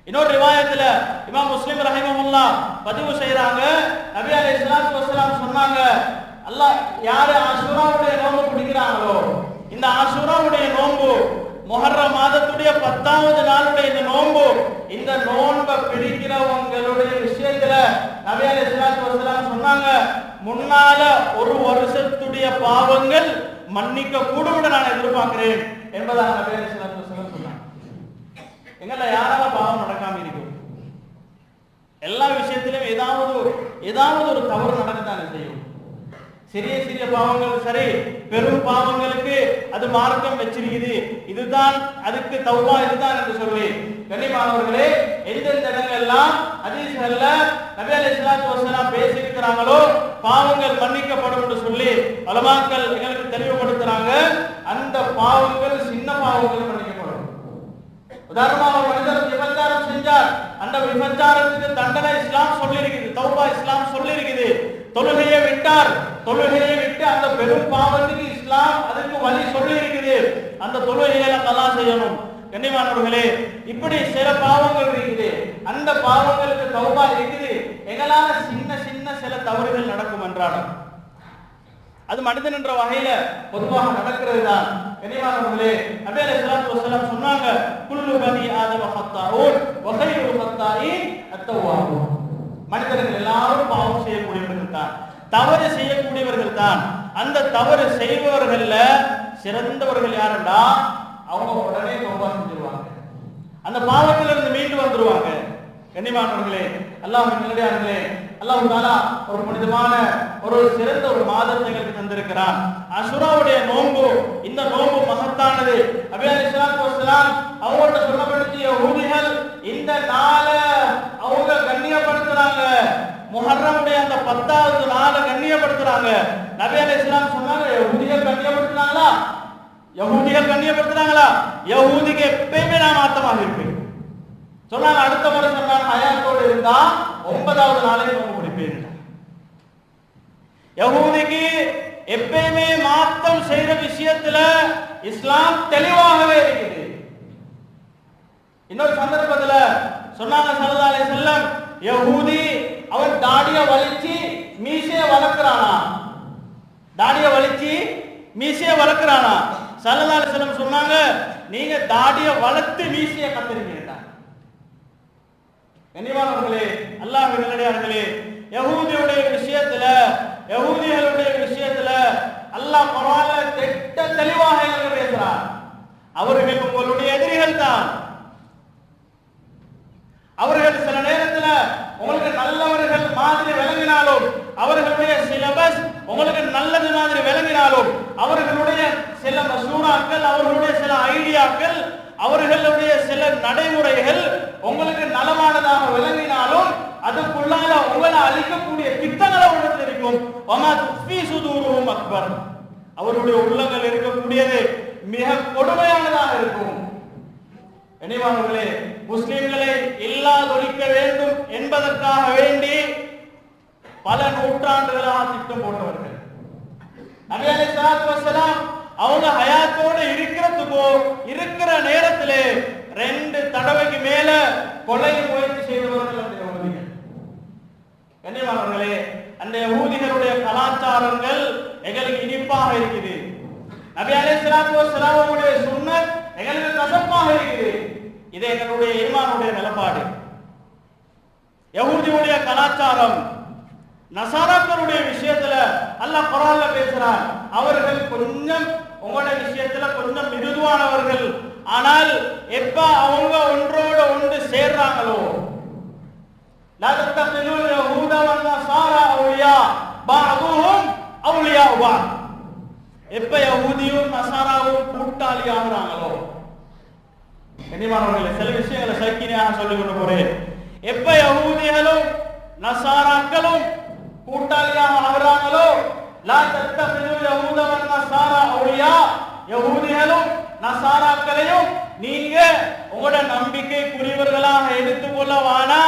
[SPEAKER 2] இன்னொரு ரிவாயத்துல இமாம் முஸ்லிம் ரஹிமஹுல்லாஹ் பதிவு செய்றாங்க, நபி அலைஹிஸ்ஸலாத்து வஸலாம் சொன்னாங்க, அல்லாஹ் யாரு ஆஷூராவுடைய நோன்பு பிடிக்கிறாங்களோ, இந்த ஆஷூராவுடைய நோன்பு முஹர்ரம் மாதத்துடைய 10வது நாளுடைய இந்த நோன்பு, இந்த நோன்பை பிடிக்கிறவங்களுடைய விஷயத்துல நபி அலைஹிஸ்ஸலாத்து வஸலாம் சொன்னாங்க, முன்னால ஒரு வருஷத்துடைய பாவங்கள் மன்னிக்க கூடும் நான் எதிர்பார்க்கிறேன் என்பதாக நபி அலைஹிஸ்ஸலாத்து வஸலாம் சொன்னாங்க. எங்கள்ல யாரால பாவம் நடக்காம இருக்கும்? எல்லா விஷயத்திலும் ஏதாவது ஒரு தவறு நடக்கத்தானே செய்யும். சிறிய சிறிய பாவங்கள் சரி, பெரும் பாவங்களுக்கு அது மார்க்கம் வச்சிருக்குது, இதுதான் அதுக்கு தௌபா இதுதான் என்று சொல்லி. கண்ணியமானவர்களே, எந்தெந்த இடங்கள்லாம் ஹதீஸ்கள்ல நபி அலைஹிஸ்ஸலாத்து வஸலாம் பேசி இருக்கிறாங்களோ பாவங்கள் மன்னிக்கப்படும் என்று சொல்லி உலமாக்கள் எங்களுக்கு தெளிவுபடுத்துறாங்க. அந்த பாவங்கள் சின்ன பாவங்கள் மன்னிக்கப்படும். உதாரணமாக ஒரு மனிதர் விபச்சாரம் செஞ்சார், அந்த விபச்சாரத்துக்கு தண்டனை இஸ்லாம் சொல்லி இருக்குது, தௌபா இஸ்லாம் சொல்லி இருக்குது. தொழுகையை விட்டார், தொழுகையை விட்டு அந்த பெரும் பாவத்துக்கு இஸ்லாம் அதுக்கு வழி சொல்லி இருக்குது, அந்த தொழுகைகளை கலா செய்யணும். கண்ணியமானவர்களே, இப்படி சில பாவங்கள் இருக்குது, அந்த பாவங்களுக்கு தௌபா இருக்குது. எங்களால சின்ன சின்ன சில தவறுகள் நடக்கும் என்றாலும் அது மனிதன் என்ற வகையில பொதுவாக நடக்கிறது தான். கண்ணியமானவர்களே, நபி அலைஹிஸ்ஸலாத்து வஸலாம் சொன்னாங்க, குல்லு பனி ஆதம ஹத்தாஊன் வ கைருல் ஹத்தாஈன் அத்தவ்வாபூன். மனிதர்கள் எல்லாரும் பாவம் செய்யக்கூடியவர்கள் தான், தவறு செய்யக்கூடியவர்கள் தான். அந்த தவறு செய்பவர்கள்ல சிறந்தவர்கள் யாருன்னா அவங்க உடனே தௌபா செஞ்சிருவாங்க, அந்த பாவத்திலிருந்து மீண்டு வந்துருவாங்க. கண்ணியமானவர்களே, அல்லாஹ்வின் நல்லடியார்களே, அல்லாஹ் தஆலா ஒரு புனிதமான ஒரு சிறந்த ஒரு மாதத்தை எங்களுக்கு தந்திருக்கிறான். அஷூராவுடைய நோன்பு, இந்த நோன்பு மகத்தானது. நபி அலைஹிஸ்ஸலாத்து வஸலாம் அவங்கள்ட்ட சொல்லப்பட்டுச்சு, யஹூதிகள் இந்த நாளை அவங்க கண்ணியப்படுத்துறாங்க, முஹர்ரமுடைய அந்த 10வது நாளை கண்ணியப்படுத்துறாங்க. நபி அலைஹிஸ்ஸலாம் சொன்னாங்க, யஹூதிகள் கண்ணியப்படுத்துறாங்களா? யஹூதிகள் கண்ணியப்படுத்துறாங்களா? யஹூதிக்கு எப்பயுமே நான் மாத்தமாக இருப்பேன் சொன்னாங்க. அடுத்த முறை சொன்னாங்க, ஹயாத்தோடு இருந்தா 9வது நாளை நோன்பு பிடிப்பேன். யஹூதிக்கு எப்பயுமே மாத்தம் செய்யற விஷயத்துல இஸ்லாம் தெளிவாகவே இருக்குது. இன்னொரு சந்தர்ப்பத்துல சொன்னாங்க ஸல்லல்லாஹு அலைஹி வஸல்லம், யஹூதி அவன் தாடியை வலிச்சு மீசையை வளர்க்கறானா, தாடியை வலிச்சு மீசையை வளர்க்கறானா? ஸல்லல்லாஹு அலைஹி வஸல்லம் சொன்னாங்க, நீங்க தாடியை வளர்த்து மீசையை கத்தறீங்க. கண்ணியமானவர்களே, அல்லாஹ்வின் நல்லடியார்களே, யஹூதியுடைய விஷயத்துல, யஹூதிகளுடைய விஷயத்துல அல்லாஹ் குர்ஆன்ல திட்ட தெளிவாக எங்களுக்கு பேசுறார். அவர்கள் உங்களுடைய எதிரிகள் தான். அவர்கள் சில நேரத்துல உங்களுக்கு நல்லவர்கள் மாதிரி விளங்கினாலும், அவர்களுடைய சிலபஸ் உங்களுக்கு நல்லது மாதிரி விளங்கினாலும், அவர்களுடைய சில மசூராக்கள், அவர்களுடைய சில ஐடியாக்கள், அவர்களுடைய சில நடைமுறைகள் உங்களுக்கு நலமானதாக விளங்கினாலும் அதுக்குள்ளால உங்களை அழிக்கக்கூடிய திட்டங்களை உள்ளத்தில் இருக்கும். வமா துஃபி சுதூருஹும் அக்பர், அவருடைய உள்ளங்கள் இருக்கக்கூடியது மிக கொடுமையானதாக இருக்கும். கண்ணியமானவர்களே, முஸ்லிம்களை இல்லாதொழிக்க வேண்டும் என்பதற்காக வேண்டி பல நூற்றாண்டுகளாக திட்டம் போட்டவர்கள். நபி அலைஹிஸ்ஸலாத்து வஸலாம் அவங்க ஹயாத்தோடு இருக்கிறதுக்கோ இருக்கிற நேரத்திலே 2 தடவைக்கு மேல கொலை முயற்சி செய்தவர்கள் அந்த யஹூதிகள். கண்ணியமானவர்களே, அந்த யஹூதிகளுடைய கலாச்சாரங்கள் எங்களுக்கு இனிப்பாக இருக்குது. நபி அலைஹிஸ்ஸலாத்து வஸலாம் அவருடைய சுன்னத் எங்களுக்கு கசப்பாக இருக்குது. இது எங்களுடைய ஈமானுடைய நிலைப்பாடு. யஹூதியுடைய கலாச்சாரம், நசாராக்களுடைய விஷயத்துல அல்லாஹ் குர்ஆன்ல பேசுறான், அவர்கள் கொஞ்சம் உங்களுடைய விஷயத்துல கொஞ்சம் மிருதுவானவர்கள். ஆனால் எப்ப அவங்க ஒன்றோட ஒன்று சேர்றாங்களோ, லா தத்தகிலுல் யஹூத வன் நஸாரா அவுலியா பஅதுஹும் அவுலியா பஅத், எப்ப யஹூதியும் நஸாராவும் கூட்டாளி ஆகுறாங்களோ. கண்ணியமானவர்களே, சில விஷயங்களை சைக்கினியாக சொல்லிக் கொண்டு போறேன். எப்ப யஹூதிகளும் நஸாராக்களும் கூட்டாளியாக ஆகுறாங்களோ, லா தத்தகிலுல் யஹூத வன் நஸாரா அவுலியா, யஹூதிகளும் நஸாராக்களையும் நீங்க உங்களோட நம்பிக்கைக்குரியவர்களாக எடுத்துக்கொள்ள வானா.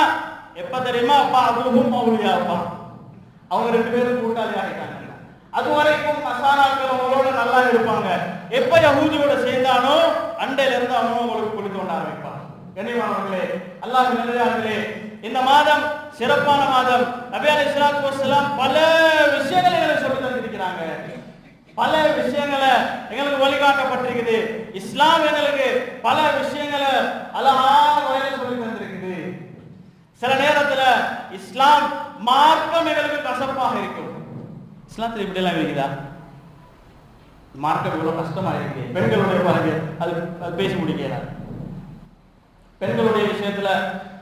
[SPEAKER 2] எப்ப தெரியுமா? பஅதுஹும் அவுலியா பஅத், அவங்க 2 பேரும் கூட்டாளி ஆகிட்டாங்க. அது வரைக்கும் நஸாராக்கள் அவங்களோட நல்லா இருப்பாங்க. எப்ப யஹூதியோட சேர்ந்தானோ அண்டையில இருந்து அவனும் உங்களுக்கு குளித்து கொள்ள ஆரம்பிப்பான். கண்ணியமானவர்களே, அல்லாஹ்வின் நல்லடியார்களே, இந்த மாதம் சிறப்பான மாதம். நபி அலைஹிஸ்ஸலாத்து வஸலாம் பல விஷயங்களை எங்களுக்கு சொல்லி தந்திருக்கிறாங்க. பல விஷயங்களை எங்களுக்கு வழிகாட்டப்பட்டிருக்குது. இஸ்லாம் எங்களுக்கு பல விஷயங்களை அழகான முறையில் சொல்லி தந்திருக்குது. சில நேரத்துல இஸ்லாம் மார்க்கம் எங்களுக்கு கசப்பாக இருக்கும். இஸ்லாத்தில் இப்படி எல்லாம் இருக்குதா? மார்க்கம் இவ்வளவு கஷ்டமா இருக்கு. பெண்களுடைய பாருங்க, அது பேசி முடிக்கிறார். பெண்களுடைய விஷயத்துல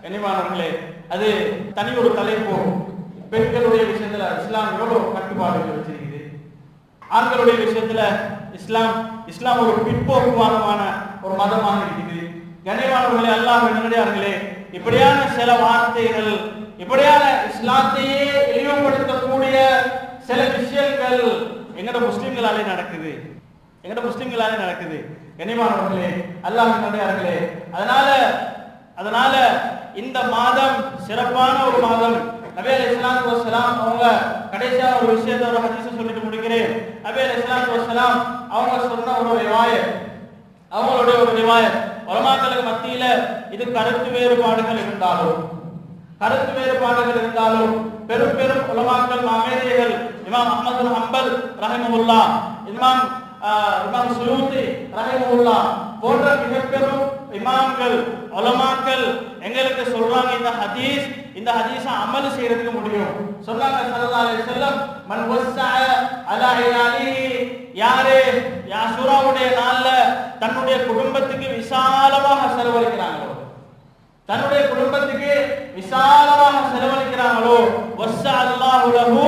[SPEAKER 2] கண்ணியமானவர்களே, அது தனி ஒரு தலைப்பு. பெண்களுடைய விஷயத்துல இஸ்லாம் எவ்வளவு கட்டுப்பாடுகள் வச்சிருக்குது. ஆண்களுடைய விஷயத்துல இஸ்லாம் ஒரு பிற்போக்குவாதமான ஒரு மதமாக இருக்குது. கண்ணியமானவர்களே, அல்லாஹ்வின் நல்லடியார்களே, இப்படியான சில வார்த்தைகள், இப்படியான இஸ்லாத்தையே இழிவுபடுத்தக்கூடிய சில விஷயங்கள் எங்கட முஸ்லிம்களாலே நடக்குது. கண்ணியமானவர்களே, அல்லாஹ்வின் நல்லடியார்களே, அதனால இந்த மாதம் சிறப்பான ஒரு மாதம். நபி அலைஹிஸ்ஸலாத்து வஸலாம் அவங்க கடைசியா ஒரு விஷயத்தை, ஒரு ஹதீஸை சொல்லிட்டு முடிக்கிறேன். நபி அலைஹிஸ்ஸலாத்து வஸலாம் அவங்க சொன்ன ஒரு ரிவாயத், அவங்களுடைய ஒரு ரிவாயத், உலமாக்களுக்கு மத்தியில இது கருத்து வேறுபாடுகள் இருந்தாலும் பெரும் பெரும் உலமாக்கள் மாமேதைகள், இமாம் அஹ்மது பின் ஹம்பல் ரஹிமஹுல்லாஹ், இமாம் சுயூத்தி ரஹிமஹுல்லாஹ் போன்ற மிக பெரும் இமாம்கள், உலமாக்கள் எங்களுக்கு சொல்றாங்க, இந்த ஹதீஸை அமல் செய்யறதுக்கு முடியும். சொன்னாங்க ஸல்லல்லாஹு அலைஹி வஸல்லம், மன் வஸ்ஸஅ அலா இயாலிஹி, யாரே ஆஷூராவுடைய நாள்ல தன்னுடைய குடும்பத்துக்கு விசாலமாக செலவழிக்கிறாங்களோ, தன்னுடைய குடும்பத்துக்கு விசாலமாக செலவழிக்கிறாங்களோ வஸ்ஸஅல்லாஹு லஹு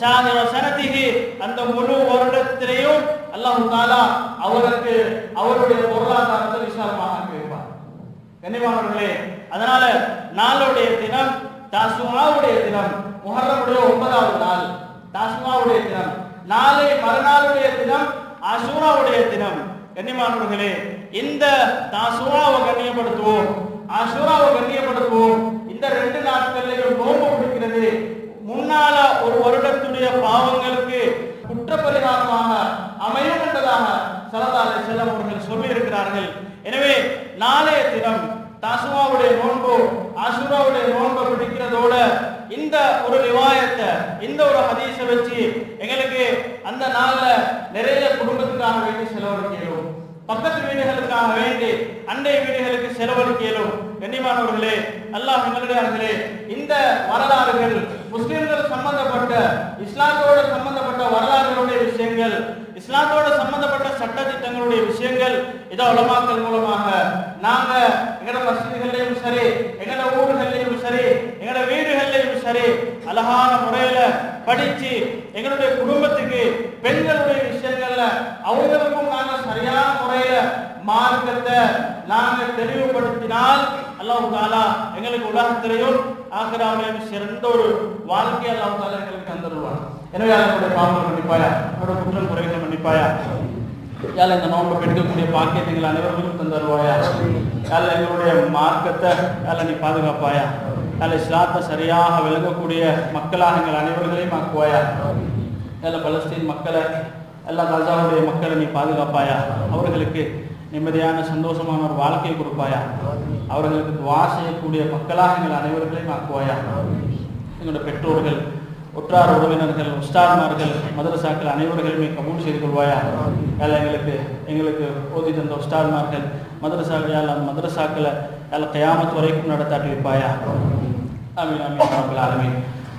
[SPEAKER 2] ஷாஹிர சனதிஹி, அந்த முழு வருடத்திலேயும் அல்லாஹ் தஆலா அவருக்கு அவருடைய பொருளாதாரத்தை விசாலமாக ஆக்குவார். கண்ணியமானவர்களே, அதனால நாளுடைய தினம் தாசுஆவுடைய தினம், முஹர்ரமுடைய 9வது நாள் தாசுஆவுடைய தினம், நாளை மறுநாளுடைய தினம் ஆஷூராவுடைய தினம். கண்ணியமானவர்களே, இந்த தாசுஆவை கண்ணியப்படுத்துவோம், ஆஷூராவை கண்ணியப்படுத்துவோம். இந்த 2 நாட்களிலும் நோன்பு பிடிக்கிறது முன்னால ஒரு வருடத்துடைய பாவங்களுக்கு குற்றப்பரிகாரமாக அமையும் என்பதாக ஸல்லல்லாஹு அலைஹி வஸல்லம் அவர்கள் சொல்லி இருக்கிறார்கள். எனவே நாளைய தினம் தாசுஆவுடைய நோன்பு ஆஷூராவுடைய நோன்பு பிடிக்கிறதோட இந்த ஒரு ரிவாயத்தை, இந்த ஒரு ஹதீஸை வச்சு எங்களுக்கு அந்த நாள்ல நிறைய குடும்பத்துக்காக வேண்டி செலவழிக்கணும், பக்கத்து வீடுகளுக்காக வேண்டி அண்டை வீடுகளுக்கு செலவழிக்கலும். கண்ணியமானவர்களே, அல்லாஹ் நல்லடியார்களே, இந்த வரலாறுகள் முஸ்லிம்கள் சம்பந்தப்பட்ட இஸ்லாத்தோடு சம்பந்தப்பட்ட வரலாறுகளுடைய விஷயங்கள், இஸ்லாத்தோடு சம்பந்தப்பட்ட சட்ட திட்டங்களுடைய விஷயங்கள் இதோ உலமாக்கள் மூலமாக நாங்க எங்கட மஸ்ஜிதுகள்லையும் சரி, எங்கட ஊர்கள்லையும் சரி, எங்கட வீடுகள்லையும் சரி அழகான முறையில படிச்சு எங்களுடைய குடும்பத்துக்கு பெண்களுடைய விஷயங்கள்ல அவங்களுக்கும் நாங்க சரியான முறையில மார்க்கத்தை நாங்க தெளிவுபடுத்தினால் அல்லாஹ் தஆலா எங்களுக்கு உலகத்திலேயும் ஆகிராவிலும் சிறந்த ஒரு வாழ்க்கை அல்லாஹ் தஆலா எங்களுக்கு தந்துருவார். எனவே அவருடைய பாவங்களை மன்னிப்பாயா, அவருடைய குற்றம் குறைகளை மன்னிப்பாயா, யாழ் இந்த நோன்பை பெருக்கக்கூடிய பாக்கியத்தை எங்கள் அனைவருக்கும் தந்துருவாயா, யாழ் எங்களுடைய மார்க்கத்தை யாழ் நீ பாதுகாப்பாயா, யாழ் இஸ்லாத்தை சரியாக விளங்கக்கூடிய மக்களாக எங்கள் அனைவர்களையும் ஆக்குவாயா, யாழ் பலஸ்தீன் மக்களை எல்லா கசாவுடைய மக்களை நீ பாதுகாப்பாயா, அவர்களுக்கு நிம்மதியான சந்தோஷமான ஒரு வாழ்க்கையை கொடுப்பாயா, அவர்களுக்கு துஆ செய்யக்கூடிய மக்களாக எங்கள் அனைவர்களையும் ஆக்குவாயா, எங்களுடைய பெற்றோர்கள், உற்றார் உறவினர்கள், உஸ்தாத்மார்கள், மதரசாக்கள் அனைவர்களுமே கபூல் செய்து கொள்வாயா. எங்களுக்கு ஓதி தந்த உஸ்தாத்மார்கள் மதரசாக்கள் அந்த மதரசாக்களை கியாமத் வரைக்கும் நடத்தாட்டி வைப்பாயா. ஆமீன் ஆமீன் ரப்பல் ஆலமீன்.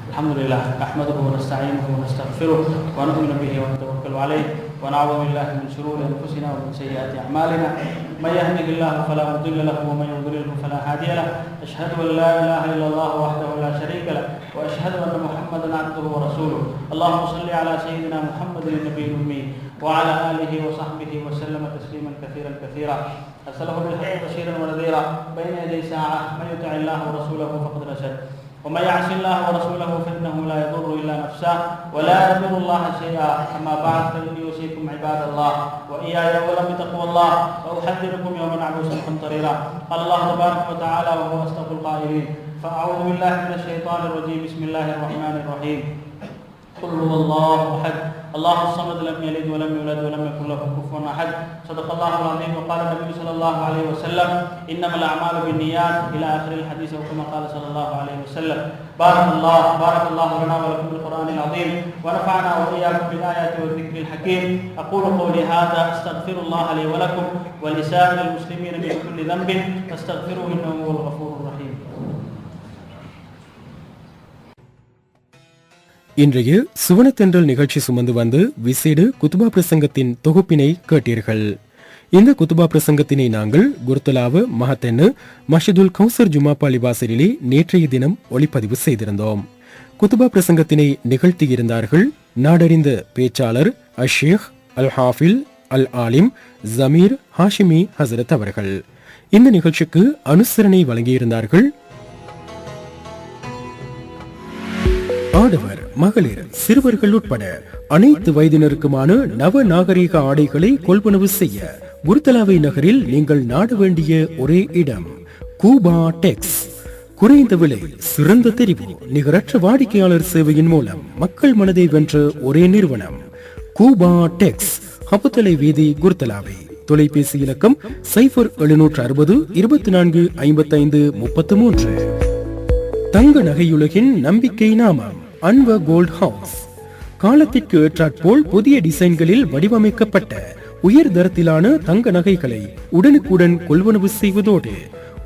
[SPEAKER 2] அல்ஹம்துலில்லாஹ் நஹ்மதுஹு வ நஸ்தஈனுஹு வ நஸ்தக்ஃபிருஹு வ நு'மினு பிஹி வ நதவக்கலு அலைஹி வ நஅஊது பில்லாஹி மின் ஷுரூரி அன்ஃபுஸினா வ மின் ஸய்யிஆத்தி அஅமாலினா மை யஹ்திஹில்லாஹு ஃபலா முضل லஹு வ மை யுضلله ஃபலா ஹாதிய லஹு. அஷ்ஹது அன் லா இலாஹ இல்லல்லாஹ் வஹ்தஹு லா ஷரீக லஹு வ அஷ்ஹது அன்ன முஹம்மதன் அப்துஹு வ ரசூலுஹு. அல்லாஹும்ம ஸல்லி அலா ஸய்யிதினா முஹம்மதின் நபிய்யில் உம்மி வ அலா ஆலிஹி வ ஸஹ்பிஹி வ ஸல்லம தஸ்லீமன் கஸீரன் கஸீரா. அர்ஸலஹு பில் ஹக்கி பஷீரன் வ நதீரா பைன யதை ஸாஅ மன் யுத்திஇல்லாஹ வ ரசூலஹு ஃபகத் ரஷத் ومن يعص الله ورسوله فإنه لا يضر إلا نفسه ولا يضر الله شيئا. أما بعد فإني أوصيكم عباد الله وإياي أولا بتقوى الله وأحذركم يوما عبوسا قمطريرا. قال الله تبارك وتعالى وهو أصدق القائلين: فأعوذ بالله من الشيطان الرجيم. بسم الله الرحمن الرحيم. قل هو الله أحد الله الصمد لم يلد ولم يولد ولم يكن له كفوا أحد. صدق الله العظيم. وقال النبي صلى الله عليه وسلم: إنما الأعمال بالنيات إلى آخر الحديث وكما قال صلى الله عليه وسلم. بارك الله لنا ولكم بالقرآن العظيم ونفعنا وإياكم بالآيات والذكر الحكيم. أقول قولي هذا أستغفر الله لي ولكم ولسائر المسلمين من كل ذنب فاستغفروه إنه هو الغفور الرحيم.
[SPEAKER 1] இன்றைய சுவனத்தென்றல் நிகழ்ச்சி சுமந்து வந்து விசேட குத்துபா பிரசங்கத்தின் தொகுப்பினை கேட்டீர்கள். இந்த குத்துபா பிரசங்கத்தினை நாங்கள் குர்தலாவ மஹத்தென்னு மஸ்ஜிதுல் கௌசர் ஜுமா பள்ளி வாசலிலே நேற்றைய தினம் ஒளிப்பதிவு செய்திருந்தோம். குத்துபா பிரசங்கத்தினை நிகழ்த்தியிருந்தார்கள் நாடறிந்த பேச்சாளர் அஷேக் அல் ஹாஃபில் அல் ஆலிம் ஜமீர் ஹாஷிமி ஹசரத் அவர்கள். இந்த நிகழ்ச்சிக்கு அனுசரணை வழங்கியிருந்தார்கள் ஆடவர், மகளிர், சிறுவர்கள் உட்பட அனைத்து வயதினருக்குமான நவ நாகரீக ஆடைகளை கொள்வனவு செய்ய குருத்தலாவை நகரில் நீங்கள் நாட வேண்டிய ஒரே இடம் கூபா டெக்ஸ். குறைந்த விலை, சிறந்த தெரிவு, நிகரற்ற வாடிக்கையாளர் சேவையின் மூலம் மக்கள் மனதை வென்ற ஒரே நிறுவனம் கூபா டெக்ஸ். ஹபுத்தலை வீதி, குருத்தலாவை. தொலைபேசி இலக்கம் 0760 24 55 33. தங்க நகையுலகின் நம்பிக்கை நாமம் அன்வர் கோல்ட் ஹவுஸ். காலத்திற்கு ஏற்றாற்போல் புதிய டிசைன்களில் வடிவமைக்கப்பட்ட உயர் தரத்திலான தங்க நகைகளை உடனுக்குடன் கொள்வனவு செய்வதோடு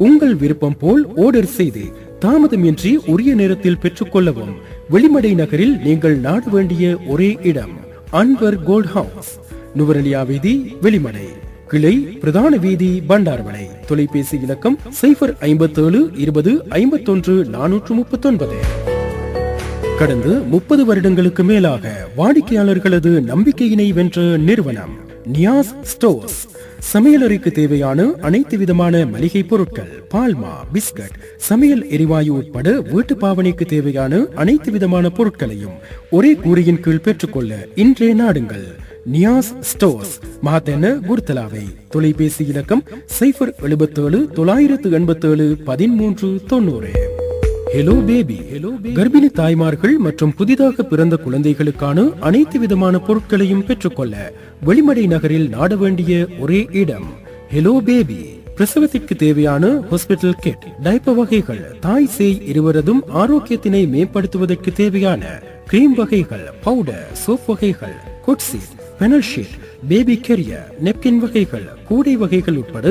[SPEAKER 1] உங்கள் விருப்பம் போல் ஆர்டர் செய்து தாமதமின்றி உரிய நேரத்தில் பெற்றுக்கொள்ளவும் வெளிமடை நகரில் நீங்கள் நாட வேண்டிய ஒரே இடம் அன்வர் கோல்ட் ஹவுஸ். நுவரெலியா வீதி, வெளிமடை. கிளை பிரதான வீதி பண்டார்வளை. தொலைபேசி இலக்கம் 057 20 51 439. கடந்த 30 வருடங்களுக்கு மேலாக வாடிக்கையாளர்களது நம்பிக்கையினை வென்ற நிறுவனம் நியாஸ் ஸ்டோர்ஸ். சமையலறைக்கு தேவையான அனைத்து விதமான மளிகை பொருட்கள், பால்மா, பிஸ்கட், சமையல் எரிவாயு உட்பட வீட்டு பாவனைக்கு தேவையான அனைத்து விதமான பொருட்களையும் ஒரே கூரையின் கீழ் பெற்றுக்கொள்ள இன்றைய நாடுங்கள் நியாஸ் ஸ்டோர்ஸ், மஹத்தென்ன குர்தலாவை. தொலைபேசி இலக்கம் 077 987 1390. Hello baby. கர்ப்பிணி தாய்மார்கள் மற்றும் புதிதாக பிறந்த குழந்தைகளுக்கான அனைத்து விதமான பொருட்களையும் பெற்றுக்கொள்ள வெளிமடை நகரில் நாட வேண்டிய ஒரே இடம் ஹலோ பேபி. பிரசவத்திற்கு தேவையான ஹாஸ்பிட்டல் கிட், டைப்பர் வகைகள், தாய் சேய் இருவரதும் ஆரோக்கியத்தினை மேம்படுத்துவதற்கு தேவையான கிரீம் வகைகள், பவுடர், சோப் வகைகள், குட்சீட், பெனல் ஷீட், பேபி கேரியர், நெப்கின் வகைகள், கூடை வகைகள் உட்பட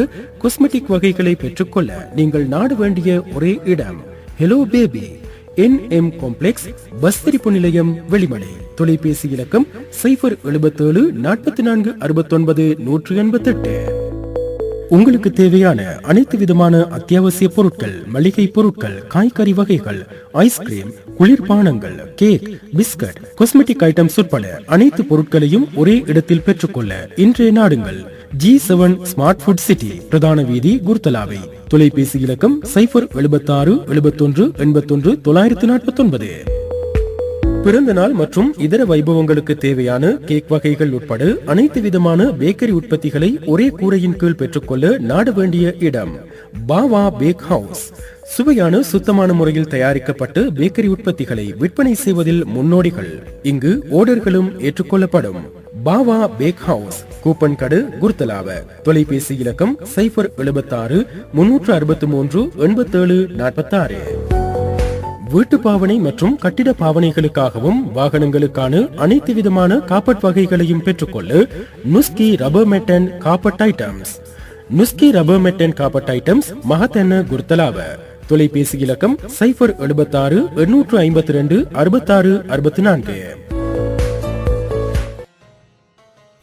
[SPEAKER 1] காஸ்மெட்டிக் வகைகளை பெற்றுக்கொள்ள நீங்கள் நாட வேண்டிய ஒரே இடம் hello baby. NM complex, bus திருப்பு நிலையம், வெளிமடை. தொலைபேசி இலக்கம் 077 44 69 188. உங்களுக்கு தேவையான அனைத்து விதமான அத்தியாவசிய பொருட்கள், மளிகை பொருட்கள், காய்கறி வகைகள், ஐஸ்கிரீம், குளிர்பானங்கள், கேக், பிஸ்கட், காஸ்மெட்டிக் ஐட்டம்ஸ் உட்பட அனைத்து பொருட்களையும் ஒரே இடத்தில் பெற்றுக்கொள்ள இன்றைய நாடுங்கள் G7 ஸ்மார்ட் ஃபுட் சிட்டி, பிரதான வீதி, குர்தலாவை. தொலைபேசி இலக்கம் 076 71 81 949. பிறந்த நாள் மற்றும் இதர வைபவங்களுக்கு தேவையான கேக் வகைகள் உட்பட அனைத்து விதமான பேக்கரி உற்பத்திகளை ஒரே கூரையின் கீழ் பெற்றுக்கொள்ள நாட வேண்டிய இடம் பாவா பேக் ஹவுஸ். சுவையான சுத்தமான முறையில் தயாரிக்கப்பட்ட பேக்கரி உற்பத்திகளை விற்பனை செய்வதில் முன்னோடிகள். இங்கு ஓர்டர்களும் ஏற்றுக்கொள்ளப்படும். பாவா பேக் ஹவுஸ், கூப்பன் கடை, குர்தலாவ. தொலைபேசி இலக்கம் 076 363 87 46. வீட்டு பாவனை மற்றும் கட்டிட பாவனைகளுக்காகவும் வாகனங்களுக்கான அனைத்து விதமான காப்பட் வகைகளையும் பெற்றுக்கொள்ள Nuski rubber mat and carpet items. Nuski rubber mat and carpet items, Mahathenna Kurutalawa. தொலைபேசி இலக்கம் 076 852 66 64.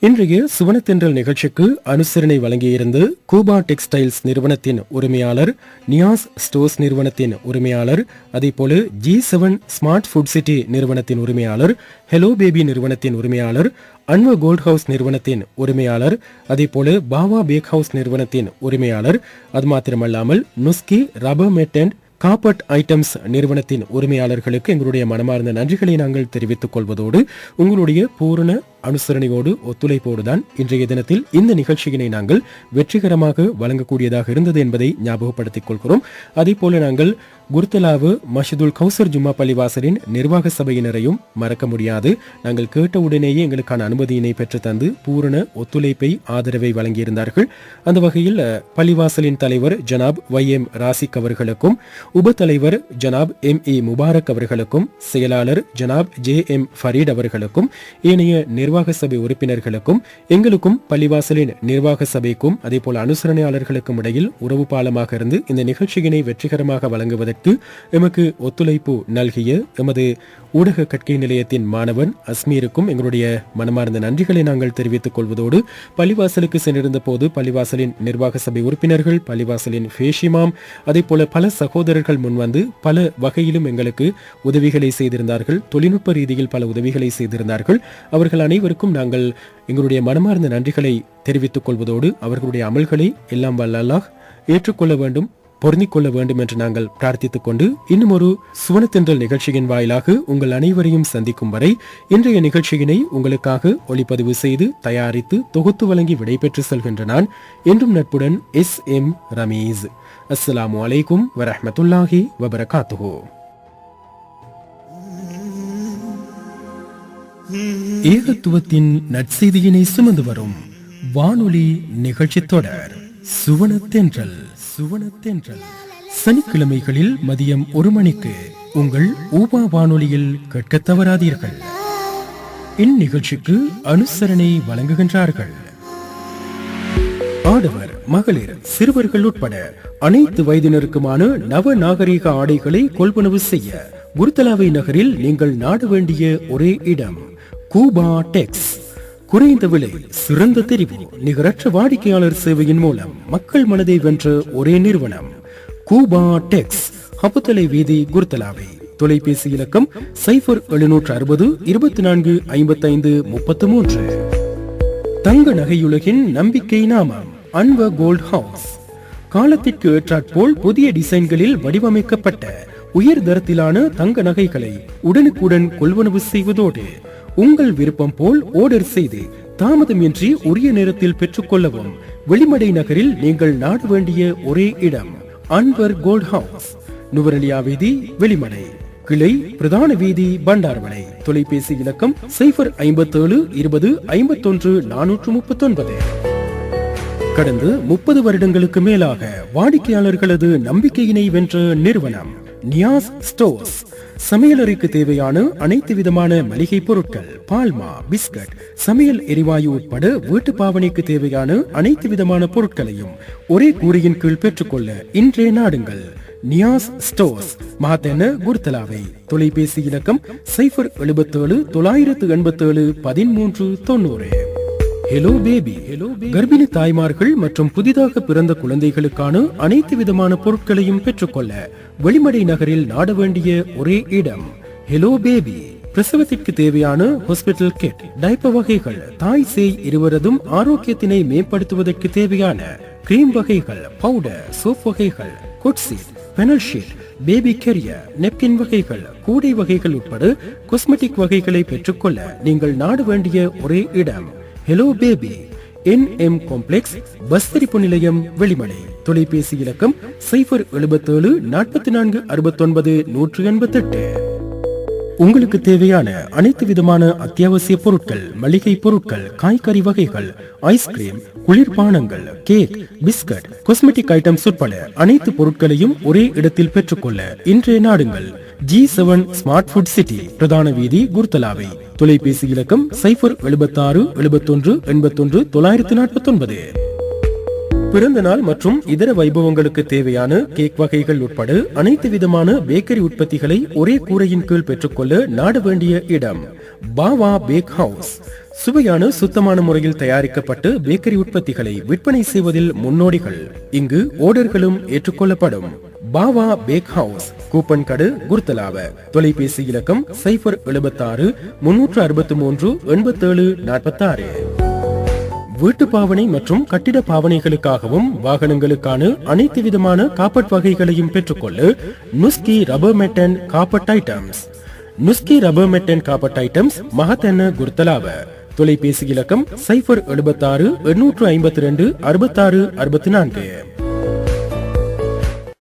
[SPEAKER 1] இன்றைய சுவனத்தென்றல் நிகழ்ச்சிக்கு அனுசரணை வழங்கியிருந்து கூபா டெக்ஸ்டைல்ஸ் நிறுவனத்தின் உரிமையாளர், நியாஸ் ஸ்டோர்ஸ் நிறுவனத்தின் உரிமையாளர், அதேபோல G7 ஸ்மார்ட் ஃபுட் சிட்டி நிறுவனத்தின் உரிமையாளர், ஹலோ பேபி நிறுவனத்தின் உரிமையாளர், அன்வர் கோல்ட் ஹவுஸ் நிறுவனத்தின் உரிமையாளர், அதேபோல பாவா பேக் ஹவுஸ் நிறுவனத்தின் உரிமையாளர், அது மாத்திரமல்லாமல் Nuski rubber mat and carpet items நிறுவனத்தின் உரிமையாளர்களுக்கு எங்களுடைய மனமார்ந்த நன்றிகளை நாங்கள் தெரிவித்துக் கொள்வதோடு உங்களுடைய பூரண அனுசரணையோடு ஒத்துழைப்போடுதான் இன்றைய தினத்தில் இந்த நிகழ்ச்சியினை நாங்கள் வெற்றிகரமாக வழங்கக்கூடியதாக இருந்தது என்பதை ஞாபகப்படுத்திக் கொள்கிறோம். அதே போல நாங்கள் குர்தலாவு மஸ்ஜிதுல் கௌசர் ஜும்மா பள்ளிவாசலின் நிர்வாக சபையினரையும் மறக்க முடியாது. நாங்கள் கேட்ட உடனேயே எங்களுக்கான அனுமதியினை பெற்று தந்து பூரண ஒத்துழைப்பை, ஆதரவை வழங்கியிருந்தார்கள். அந்த வகையில் பள்ளிவாசலின் தலைவர் ஜனாப் YM ராசிக் அவர்களுக்கும், உப தலைவர் ஜனாப் ME முபாரக் அவர்களுக்கும், செயலாளர் ஜனாப் JM ஃபரீட் அவர்களுக்கும், ஏனைய நிர்வாக சபை உறுப்பினர்களுக்கும், எங்களுக்கும் பள்ளிவாசலின் நிர்வாக சபைக்கும் அதேபோல அனுசரணையாளர்களுக்கும் இடையில் உறவு பாலமாக இருந்து இந்த நிகழ்ச்சியினை வெற்றிகரமாக வழங்குவதற்கு எமக்கு ஒத்துழைப்பு நல்கிய எமது ஊடக கற்கை நிலையத்தின் மாணவன் அஸ்மீருக்கும் எங்களுடைய மனமார்ந்த நன்றிகளை நாங்கள் தெரிவித்துக் கொள்வதோடு, பள்ளிவாசலுக்கு சென்றிருந்த போது பள்ளிவாசலின் நிர்வாக சபை உறுப்பினர்கள், பள்ளிவாசலின் ஃபேஷிமாம், அதே போல பல சகோதரர்கள் முன்வந்து பல வகையிலும் எங்களுக்கு உதவிகளை செய்திருந்தார்கள். தொழில்நுட்ப ரீதியில் பல உதவிகளை செய்திருந்தார்கள். அவர்கள் அனைவருக்கும் நாங்கள் எங்களுடைய மனமார்ந்த நன்றிகளை தெரிவித்துக் கொள்வதோடு அவர்களுடைய அமல்களை எல்லாம் வல்ல அல்லாஹ் ஏற்றுக்கொள்ள வேண்டும், பொருந்திக் கொள்ள வேண்டும் என்று நாங்கள் பிரார்த்தித்துக் கொண்டு இன்னும் ஒரு சுவனத்தென்றல் நிகழ்ச்சியின் வாயிலாக உங்கள் அனைவரையும் சந்திக்கும் வரை இன்றைய நிகழ்ச்சியினை உங்களுக்காக ஒளிப்பதிவு செய்து தயாரித்து தொகுத்து வழங்கி விடைபெற்று செல்கின்ற நான் என்றும் நட்புடன் SM ரமீஸ். அஸ்ஸலாமு அலைக்கும் வரஹ்மத்துல்லாஹி வபரகாத்துஹு. ஏகத்துவத்தின் நற்செய்தியினை சுமந்து வரும் வானொலி நிகழ்ச்சி தொடர் சுவனத்தென்றல். சனிக்கிழமைகளில் மதியம் 1 மணிக்கு உங்கள் ஊபா வானொலியில் கேட்க தவறாதீர்கள். இந்நிகழ்ச்சிக்கு அனுசரணை வழங்குகின்றார்கள் ஆடவர், மகளிர், சிறுவர்கள் உட்பட அனைத்து வயதினருக்குமான நவ நாகரீக ஆடைகளை கொள்வனவு செய்ய குர்தலாவை நகரில் நீங்கள் நாட வேண்டிய ஒரே இடம் கூபா டெக்ஸ். குறைந்த விலை, சிறந்த தெரிவு, நிகரற்ற வாடிக்கையாளர் சேவையின் மூலம் மக்கள் மனதை வென்ற ஒரே நிறுவனம் கூபா டெக்ஸ். ஹபுத்தலை வீதி, குர்தலாவை. தொலைபேசி இலக்கம் 0760 24 55 33. தங்க நகையுலகின் நம்பிக்கை நாமம் அன்வர் கோல்ட் ஹவுஸ். காலத்திற்கு ஏற்றாற்போல் புதிய டிசைன்களில் வடிவமைக்கப்பட்ட உயர் தரத்திலான தங்க நகைகளை உடனுக்குடன் கொள்வனவு செய்வதோடு உங்கள் விருப்பம் போல் ஆர்டர் செய்து தாமதமின்றி உரிய நேரத்தில் பெற்றுக்கொள்ளவும் வெளிமடை நகரில் நீங்கள் நாட வேண்டிய ஒரே இடம் அன்வர் கோல்ட் ஹவுஸ். நுவரெலியா வீதி, வெளிமடை. கிளை பிரதான வீதி, பண்டார்வளை. தொலைபேசி இலக்கம் 057 20 51 439. கடந்த 30 வருடங்களுக்கு மேலாக வாடிக்கையாளர்களது நம்பிக்கையினை வென்ற நிறுவனம் நியாஸ் ஸ்டோர்ஸ். சமையலறைக்கு தேவையான அனைத்து விதமான மளிகை பொருட்கள், பால்மா, பிஸ்கட், சமையல் எரிவாயு உட்பட வீட்டு பாவனைக்கு தேவையான அனைத்து விதமான பொருட்களையும் ஒரே கூரையின் கீழ் பெற்றுக்கொள்ள இன்றே நாடுங்கள் நியாஸ் ஸ்டோர்ஸ், மஹத்தென, குர்தலாவை. தொலைபேசி இலக்கம் 077 987 1390. Hello baby. கர்ப்பிணி தாய்மார்கள் மற்றும் புதிதாக பிறந்த குழந்தைகளுக்கான அனைத்து விதமான பொருட்களையும் பெற்றுக்கொள்ள வெளிமடை நகரில் நாட வேண்டிய ஒரே இடம் ஹலோ பேபி. பிரசவத்திற்கு தேவையான ஹாஸ்பிட்டல் கிட், டைப்பர் வகைகள், தாய் சேய் இருவரதும் ஆரோக்கியத்தினை மேம்படுத்துவதற்கு தேவையான கிரீம் வகைகள், பவுடர், சோப் வகைகள், குட்சீட், பெனல் ஷீட், பேபி கேரியர், நெப்கின் வகைகள், கூடை வகைகள் உட்பட காஸ்மெட்டிக் வகைகளை பெற்றுக்கொள்ள நீங்கள் நாட வேண்டிய ஒரே இடம் hello baby. NM complex, bus தெரிப்பு நிலையம், வெளிமடை. தொலைபேசி இலக்கம் 077 44 69 188. உங்களுக்கு தேவையான அனைத்து விதமான அத்தியாவசிய பொருட்கள், மளிகை பொருட்கள், காய்கறி வகைகள், ஐஸ்கிரீம், குளிர்பானங்கள், கேக், பிஸ்கட், காஸ்மெட்டிக் ஐட்டம்ஸ் உட்பட அனைத்து பொருட்களையும் ஒரே இடத்தில் பெற்றுக்கொள்ள இன்றைய நாடுங்கள் G7 ஸ்மார்ட் ஃபுட் சிட்டி, பிரதான வீதி, குர்தலாவை. தொலைபேசி இலக்கம் 076 71 81 949. பிறந்த நாள் மற்றும் இதர வைபவங்களுக்கு தேவையான கேக் வகைகள் உட்பட அனைத்து விதமான பேக்கரி உற்பத்திகளை ஒரே கூரையின் கீழ் பெற்றுக்கொள்ள நாட வேண்டிய இடம் பாவா பேக் ஹவுஸ். சுவையான சுத்தமான முறையில் தயாரிக்கப்பட்டு பேக்கரி உற்பத்திகளை விற்பனை செய்வதில் முன்னோடிகள். இங்கு ஆர்டர்களும் ஏற்றுக்கொள்ளப்படும். பாவா பேக் ஹவுஸ், கூப்பன் கடை, குர்தலாவ. தொலைபேசி இலக்கம் 076 363 87 46. வீட்டு பாவனை மற்றும் கட்டிட பாவனைகளுக்காகவும் வாகனங்களுக்கான அனைத்து விதமான காப்பட் வகைகளையும் பெற்றுக்கொள்ள Nuski rubber mat and carpet items. Nuski rubber mat and carpet items, Mahathenna, Kurutalawa. தொலைபேசி இலக்கம் 076 852 66 64.